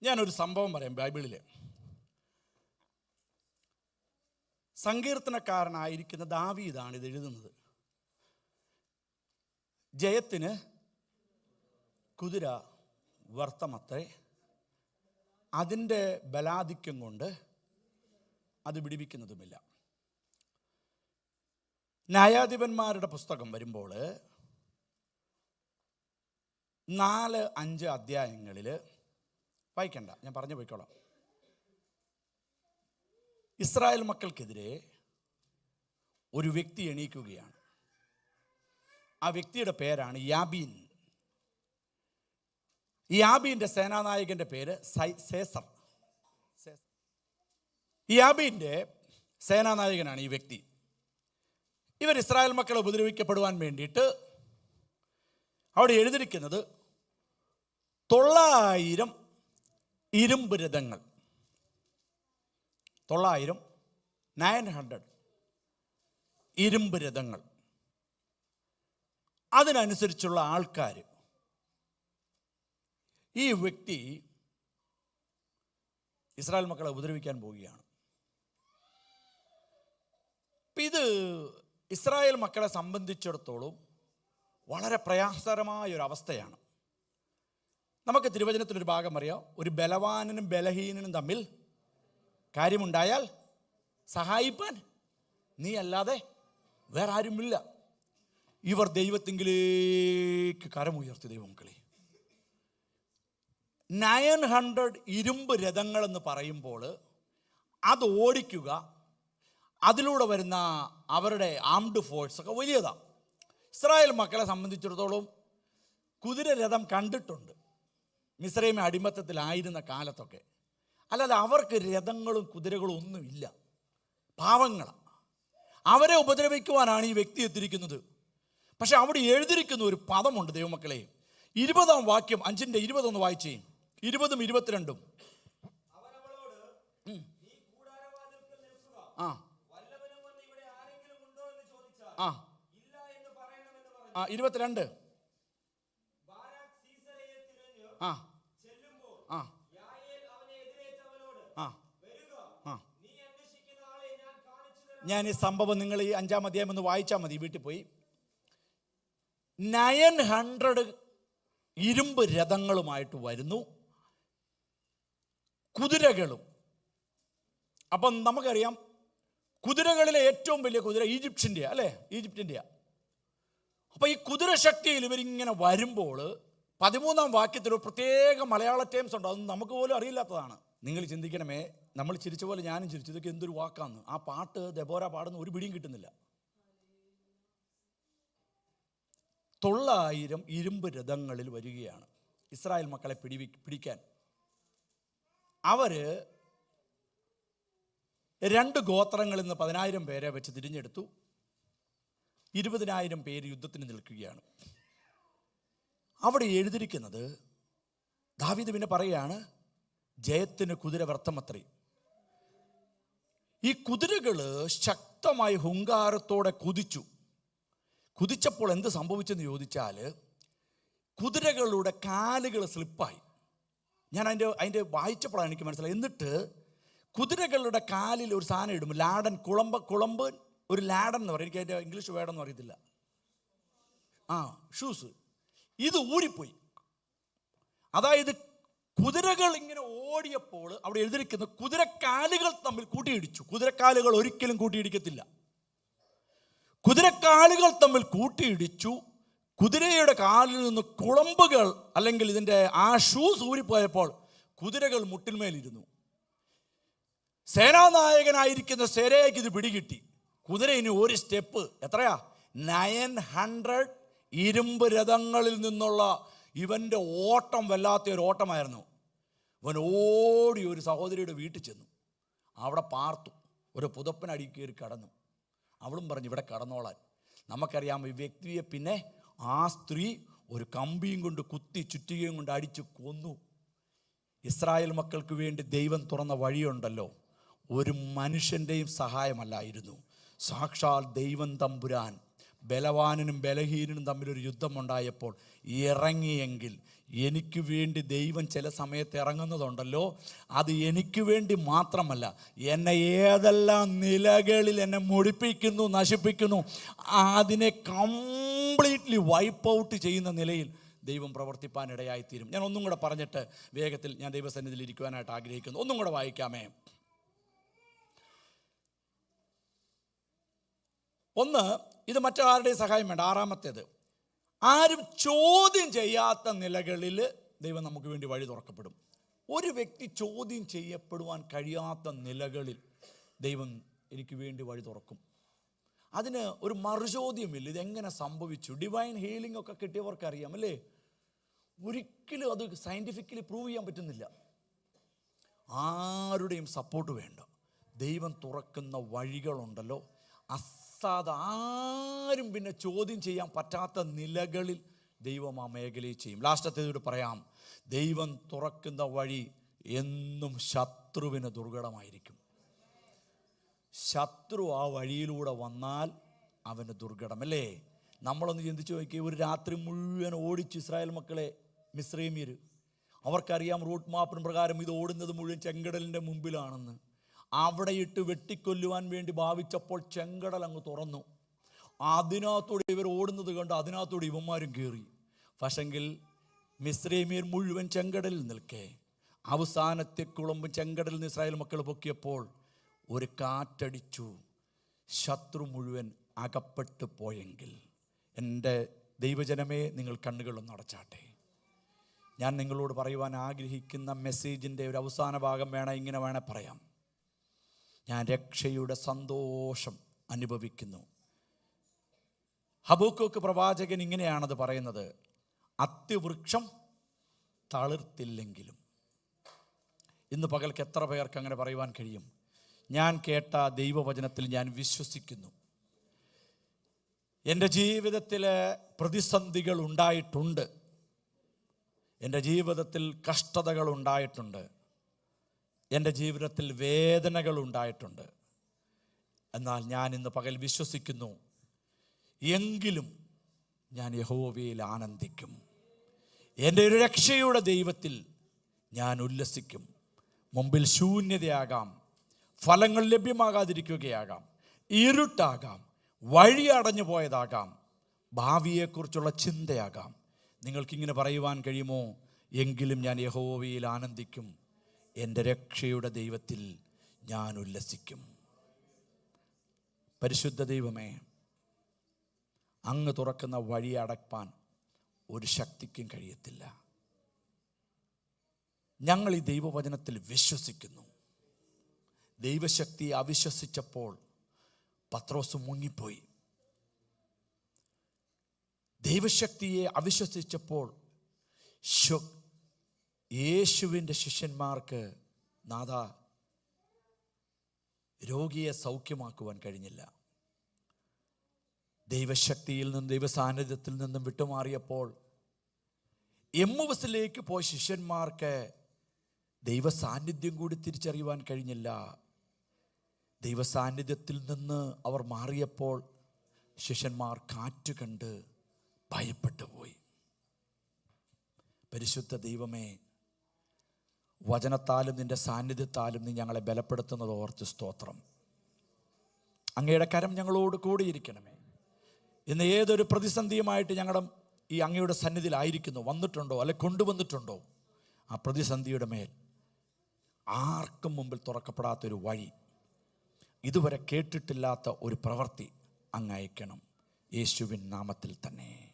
ഞാനൊരു സംഭവം പറയാം. ബൈബിളിലെ സങ്കീർത്തനക്കാരനായിരിക്കുന്ന ദാവീദാണ് ഇത് എഴുതുന്നത്. ജയത്തിന് കുതിര വ്യർത്ഥമത്രേ, അതിൻ്റെ ബലാധിക്യം കൊണ്ട് അത് വിടിവിക്കുന്നതുമില്ല. ന്യായാധിപന്മാരുടെ പുസ്തകം വരുമ്പോൾ 4-5 അധ്യായങ്ങളിൽ വായിക്കണ്ട, ഞാൻ പറഞ്ഞു പോയിക്കോളാം. ഇസ്രായേൽ മക്കൾക്കെതിരെ ഒരു വ്യക്തി എണീക്കുകയാണ്. ആ വ്യക്തിയുടെ പേരാണ് യാബീൻ. യാബീൻ്റെ സേനാനായകൻ്റെ പേര് സേസർ. യാബീൻ്റെ സേനാനായകനാണ് ഈ വ്യക്തി. ഇവർ ഇസ്രായേൽ മക്കളെ ഉപദ്രവിക്കപ്പെടുവാൻ വേണ്ടിയിട്ട് അവിടെ എഴുതിയിരിക്കുന്നത് 900 ഇരുമ്പ് രഥങ്ങൾ, 900 ഇരുമ്പ് രഥങ്ങൾ, അതിനനുസരിച്ചുള്ള ആൾക്കാർ. ഈ വ്യക്തി ഇസ്രായേൽ മക്കളെ ഉപദ്രവിക്കാൻ പോവുകയാണ്. ഇത് ഇസ്രായേൽ മക്കളെ സംബന്ധിച്ചിടത്തോളം വളരെ പ്രയാസകരമായ ഒരു അവസ്ഥയാണ്. നമുക്ക് തിരുവചനത്തിലൊരു ഭാഗം അറിയാം: ഒരു ബലവാനും ബലഹീനനും തമ്മിൽ കാര്യമുണ്ടായാൽ സഹായിപ്പാൻ നീ അല്ലാതെ വേറെ ആരുമില്ല. ഇവർ ദൈവത്തിങ്കിലേക്ക് കരമുയർത്തി. ദൈവമക്കളെ, 900 ഇരുമ്പ് രഥങ്ങളെന്ന് പറയുമ്പോൾ അത് ഓടിക്കുക, അതിലൂടെ വരുന്ന അവരുടെ ആംഡ് ഫോഴ്സ് ഒക്കെ വലിയതാണ്. ഇസ്രായേൽ മക്കളെ സംബന്ധിച്ചിടത്തോളം കുതിരരഥം കണ്ടിട്ടുണ്ട് മിസ്രൈം അടിമത്തത്തിലായിരുന്ന കാലത്തൊക്കെ. അല്ലാതെ അവർക്ക് രഥങ്ങളും കുതിരകളും ഒന്നുമില്ല, പാവങ്ങളാണ്. അവരെ ഉപദ്രവിക്കുവാനാണ് ഈ വ്യക്തി എത്തിയിരിക്കുന്നത്. പക്ഷെ അവിടെ എഴുതിയിരിക്കുന്ന ഒരു പദമുണ്ട് ദൈവമക്കളെ. 20-ാം വാക്യം 5:20 വായിച്ചേ. 20ഉം 22ഉം. ആ 22. ഞാൻ ഈ സംഭവം നിങ്ങൾ ഈ 5-ാം അധ്യായം ഒന്ന് വായിച്ചാൽ മതി വീട്ടിൽ പോയി. 900 ഇരുമ്പ് രഥങ്ങളുമായിട്ട് വരുന്നു, കുതിരകളും. അപ്പം നമുക്കറിയാം കുതിരകളിലെ ഏറ്റവും വലിയ കുതിര ഈജിപ്തിൻ്റെ അല്ലേ, ഈജിപ്തിൻ്റെ. അപ്പം ഈ കുതിരശക്തിയിൽ ഇവരിങ്ങനെ വരുമ്പോൾ 13-ാം വാക്യത്തിൽ ഒരു പ്രത്യേക മലയാള ടേംസ് ഉണ്ട്, അതൊന്നും നമുക്ക് പോലും അറിയില്ലാത്തതാണ്. നിങ്ങൾ ചിന്തിക്കണമേ, നമ്മൾ ചിരിച്ച പോലെ ഞാനും ചിരിച്ചു. ഇതൊക്കെ എന്തൊരു വാക്കാന്ന്. ആ പാട്ട് ദെബോര പാടുന്ന ഒരു പിടിയും കിട്ടുന്നില്ല. 900 ഇരുമ്പ് രഥങ്ങളിൽ വരികയാണ് ഇസ്രായേൽ മക്കളെ പിടിക്കാൻ. അവർ 2 ഗോത്രങ്ങളിൽ നിന്ന് 10,000 പേരെ വെച്ച് തിരിഞ്ഞെടുത്തു. 20,000 പേര് യുദ്ധത്തിന് നിൽക്കുകയാണ്. അവിടെ എഴുതിയിരിക്കുന്നത്, ദാവീദ് പിന്നെ പറയുകയാണ്, ജയത്തിന് കുതിര വ്യർത്ഥമത്രേ. ഈ കുതിരകൾ ശക്തമായി ഹുങ്കാരത്തോടെ കുതിച്ചപ്പോൾ എന്ത് സംഭവിച്ചെന്ന് ചോദിച്ചാൽ, കുതിരകളുടെ കാലുകൾ സ്ലിപ്പായി. ഞാൻ അതിൻ്റെ വായിച്ചപ്പോഴാണ് എനിക്ക് മനസ്സിലായി. എന്നിട്ട് കുതിരകളുടെ കാലിൽ ഒരു സാധനം ഇടും, ലാടൻ, കുളമ്പ്, ഒരു ലാടൻ എന്ന് പറയും. എനിക്ക് അതിൻ്റെ ഇംഗ്ലീഷ് വേർഡൊന്നും അറിയത്തില്ല. ഷൂസ്. ഇത് ഊരിപ്പോയി. അതായത് കുതിരകൾ ഇങ്ങനെ ഓടിയപ്പോൾ അവിടെ എഴുതിയിരിക്കുന്നത് കുതിരക്കാലുകൾ തമ്മിൽ കൂട്ടിയിടിച്ചു. കുതിരക്കാലുകൾ ഒരിക്കലും കൂട്ടിയിടിക്കത്തില്ല. കുതിരക്കാലുകൾ തമ്മിൽ കൂട്ടിയിടിച്ചു. കുതിരയുടെ കാലിൽ നിന്ന് കുളമ്പുകൾ അല്ലെങ്കിൽ ഇതിൻ്റെ ആ ഷൂസ് ഊരിപ്പോയപ്പോൾ കുതിരകൾ മുട്ടിന്മേലിരുന്നു. സേനാനായകനായിരിക്കുന്ന സെരയ്ക്ക് ഇത് പിടികിട്ടി. കുതിര ഇനി ഒരു സ്റ്റെപ്പ്, എത്രയാ, 900 ഇരുമ്പ് രഥങ്ങളിൽ നിന്നുള്ള ഇവൻ്റെ ഓട്ടം വല്ലാത്ത ഒരു ഓട്ടമായിരുന്നു. ഇവൻ ഓടി ഒരു സഹോദരിയുടെ വീട്ടിൽ ചെന്നു. അവിടെ പാർത്തു. ഒരു പുതപ്പിനടി കയറി കടന്നു. അവളും പറഞ്ഞു ഇവിടെ കടന്നോളാൻ. നമുക്കറിയാം ഈ വ്യക്തിയെ പിന്നെ ആ സ്ത്രീ ഒരു കമ്പിയും കൊണ്ട് കുത്തി ചുറ്റികയും കൊണ്ട് അടിച്ച് കൊന്നു. ഇസ്രായേൽ മക്കൾക്ക് വേണ്ടി ദൈവം തുറന്ന വഴിയുണ്ടല്ലോ, ഒരു മനുഷ്യൻ്റെയും സഹായമല്ലായിരുന്നു. സാക്ഷാൽ ദൈവം തമ്പുരാൻ ബലവാനും ബലഹീനനും തമ്മിലൊരു യുദ്ധമുണ്ടായപ്പോൾ ഇറങ്ങിയെങ്കിൽ, എനിക്ക് വേണ്ടി ദൈവം ചില സമയത്ത് ഇറങ്ങുന്നതുണ്ടല്ലോ, അത് എനിക്ക് വേണ്ടി മാത്രമല്ല, എന്നെ ഏതെല്ലാം നിലകളിൽ എന്നെ മുടിപ്പിക്കുന്നു, നശിപ്പിക്കുന്നു, അതിനെ കംപ്ലീറ്റ്ലി വൈപ്പ് ഔട്ട് ചെയ്യുന്ന നിലയിൽ ദൈവം പ്രവർത്തിപ്പാനിടയായിത്തീരും. ഞാൻ ഒന്നും കൂടെ പറഞ്ഞിട്ട് വേഗത്തിൽ ഞാൻ ദൈവസന്നിധിയിൽ ഇരിക്കുവാനായിട്ട് ആഗ്രഹിക്കുന്നു. ഒന്നും കൂടെ വായിക്കാമേ. ഒന്ന്, ഇത് മറ്റാരുടെയും സഹായം വേണ്ട. ആറാമത്തേത്, ആരും ചോദ്യം ചെയ്യാത്ത നിലകളിൽ ദൈവം നമുക്ക് വേണ്ടി വഴി തുറക്കപ്പെടും. ഒരു വ്യക്തി ചോദ്യം ചെയ്യപ്പെടുവാൻ കഴിയാത്ത നിലകളിൽ ദൈവം എനിക്ക് വേണ്ടി വഴി തുറക്കും. അതിന് ഒരു മറുചോദ്യമില്ല. ഇതെങ്ങനെ സംഭവിച്ചു? ഡിവൈൻ ഹീലിംഗ് ഒക്കെ കിട്ടിയവർക്ക് അറിയാം അല്ലേ? ഒരിക്കലും അത് സയൻറ്റിഫിക്കലി പ്രൂവ് ചെയ്യാൻ പറ്റുന്നില്ല. ആരുടെയും സപ്പോർട്ട് വേണ്ട. ദൈവം തുറക്കുന്ന വഴികളുണ്ടല്ലോ, ആരും പിന്നെ ചോദ്യം ചെയ്യാൻ പറ്റാത്ത നിലകളിൽ ദൈവം ആ മേഖലയിൽ ചെയ്യും. ലാസ്റ്റത്തേത് പറയാം, ദൈവം തുറക്കുന്ന വഴി എന്നും ശത്രുവിന് ദുർഘടമായിരിക്കും. ശത്രു ആ വഴിയിലൂടെ വന്നാൽ അവന് ദുർഘടം അല്ലേ? നമ്മളൊന്ന് ചിന്തിച്ചു നോക്കി, ഒരു രാത്രി മുഴുവൻ ഓടിച്ചു ഇസ്രായേൽ മക്കളെ മിസ്രൈമ്യർ. അവർക്കറിയാം റൂട്ട് മാപ്പിന് പ്രകാരം ഇത് ഓടുന്നത് മുഴുവൻ ചെങ്കടലിൻ്റെ മുമ്പിലാണെന്ന്. അവിടെ ഇട്ട് വെട്ടിക്കൊല്ലുവാൻ വേണ്ടി ഭാവിച്ചപ്പോൾ ചെങ്കടൽ അങ്ങ് തുറന്നു. അതിനകത്തൂടെ ഇവർ ഓടുന്നത് കണ്ട് അതിനകത്തൂടെ ഇവന്മാരും കയറി. പക്ഷെങ്കിൽ മിസ്രൈമ്യർ മുഴുവൻ ചെങ്കടലിൽ നിൽക്കെ അവസാനത്തെ കുളമ്പ് ചെങ്കടലിൽ നിന്ന് ഇസ്രായേൽ മക്കൾ പൊക്കിയപ്പോൾ ഒരു കാറ്റടിച്ചു, ശത്രു മുഴുവൻ അകപ്പെട്ടു പോയെങ്കിൽ. എൻ്റെ ദൈവജനമേ, നിങ്ങൾ കണ്ണുകളൊന്ന് അടച്ചാട്ടെ. ഞാൻ നിങ്ങളോട് പറയുവാൻ ആഗ്രഹിക്കുന്ന മെസ്സേജിൻ്റെ ഒരു അവസാന ഭാഗം വേണം, ഇങ്ങനെ വേണേൽ പറയാം. ഞാൻ രക്ഷയുടെ സന്തോഷം അനുഭവിക്കുന്നു. ഹബക്കൂക്ക് പ്രവാചകൻ ഇങ്ങനെയാണത് പറയുന്നത്, അത്തിവൃക്ഷം തളിർത്തില്ലെങ്കിലും. ഇന്ന് പകൽക്ക് എത്ര പേർക്ക് അങ്ങനെ പറയുവാൻ കഴിയും? ഞാൻ കേട്ട ദൈവവചനത്തിൽ ഞാൻ വിശ്വസിക്കുന്നു. എൻ്റെ ജീവിതത്തിൽ പ്രതിസന്ധികൾ ഉണ്ടായിട്ടുണ്ട്, എൻ്റെ ജീവിതത്തിൽ കഷ്ടതകൾ ഉണ്ടായിട്ടുണ്ട്, എൻ്റെ ജീവിതത്തിൽ വേദനകൾ ഉണ്ടായിട്ടുണ്ട്. എന്നാൽ ഞാൻ ഇന്ന് പകൽ വിശ്വസിക്കുന്നു, എങ്കിലും ഞാൻ യഹോവയിൽ ആനന്ദിക്കും. എൻ്റെ ഒരു രക്ഷയുടെ ദൈവത്തിൽ ഞാൻ ഉല്ലസിക്കും. മുമ്പിൽ ശൂന്യതയാകാം, ഫലങ്ങൾ ലഭ്യമാകാതിരിക്കുകയാകാം, ഇരുട്ടാകാം, വഴി അടഞ്ഞു പോയതാകാം, ഭാവിയെക്കുറിച്ചുള്ള ചിന്തയാകാം. നിങ്ങൾക്കിങ്ങനെ പറയുവാൻ കഴിയുമോ? എങ്കിലും ഞാൻ യഹോവയിൽ ആനന്ദിക്കും, എൻ്റെ രക്ഷയുടെ ദൈവത്തിൽ ഞാൻ ഉല്ലസിക്കും. പരിശുദ്ധ ദൈവമേ, അങ്ങ് തുറക്കുന്ന വഴി അടയ്പ്പാൻ ഒരു ശക്തിക്കും കഴിയത്തില്ല. ഞങ്ങൾ ഈ ദൈവവചനത്തിൽ വിശ്വസിക്കുന്നു. ദൈവശക്തിയെ അവിശ്വസിച്ചപ്പോൾ പത്രോസ് മുങ്ങിപ്പോയി. ദൈവശക്തിയെ അവിശ്വസിച്ചപ്പോൾ യേശുവിൻ്റെ ശിഷ്യന്മാർക്ക് നാഥ രോഗിയെ സൗഖ്യമാക്കുവാൻ കഴിഞ്ഞില്ല. ദൈവശക്തിയിൽ നിന്നും ദൈവസാന്നിധ്യത്തിൽ നിന്നും വിട്ടുമാറിയപ്പോൾ എമ്മൂസിലേക്ക് പോയ ശിഷ്യന്മാർക്ക് ദൈവസാന്നിധ്യം കൂടി തിരിച്ചറിയുവാൻ കഴിഞ്ഞില്ല. ദൈവസാന്നിധ്യത്തിൽ നിന്ന് അവർ മാറിയപ്പോൾ ശിഷ്യന്മാർ കാറ്റ് കണ്ട് ഭയപ്പെട്ടു പോയി. പരിശുദ്ധ ദൈവമേ, വചനത്താലും നിൻ്റെ സാന്നിധ്യത്താലും നീ ഞങ്ങളെ ബലപ്പെടുത്തുന്നത് ഓർത്ത് സ്തോത്രം. അങ്ങയുടെ കരം ഞങ്ങളോട് കൂടിയിരിക്കണമേ. ഇന്ന് ഏതൊരു പ്രതിസന്ധിയുമായിട്ട് ഞങ്ങളുടെ ഈ അങ്ങയുടെ സന്നിധിയിലായിരിക്കുന്നു, വന്നിട്ടുണ്ടോ അല്ലെ കൊണ്ടുവന്നിട്ടുണ്ടോ, ആ പ്രതിസന്ധിയുടെ മേൽ ആർക്കും മുമ്പിൽ തുറക്കപ്പെടാത്തൊരു വഴി, ഇതുവരെ കേട്ടിട്ടില്ലാത്ത ഒരു പ്രവൃത്തി അങ്ങ് അയക്കണം. യേശുവിൻ നാമത്തിൽ തന്നെ.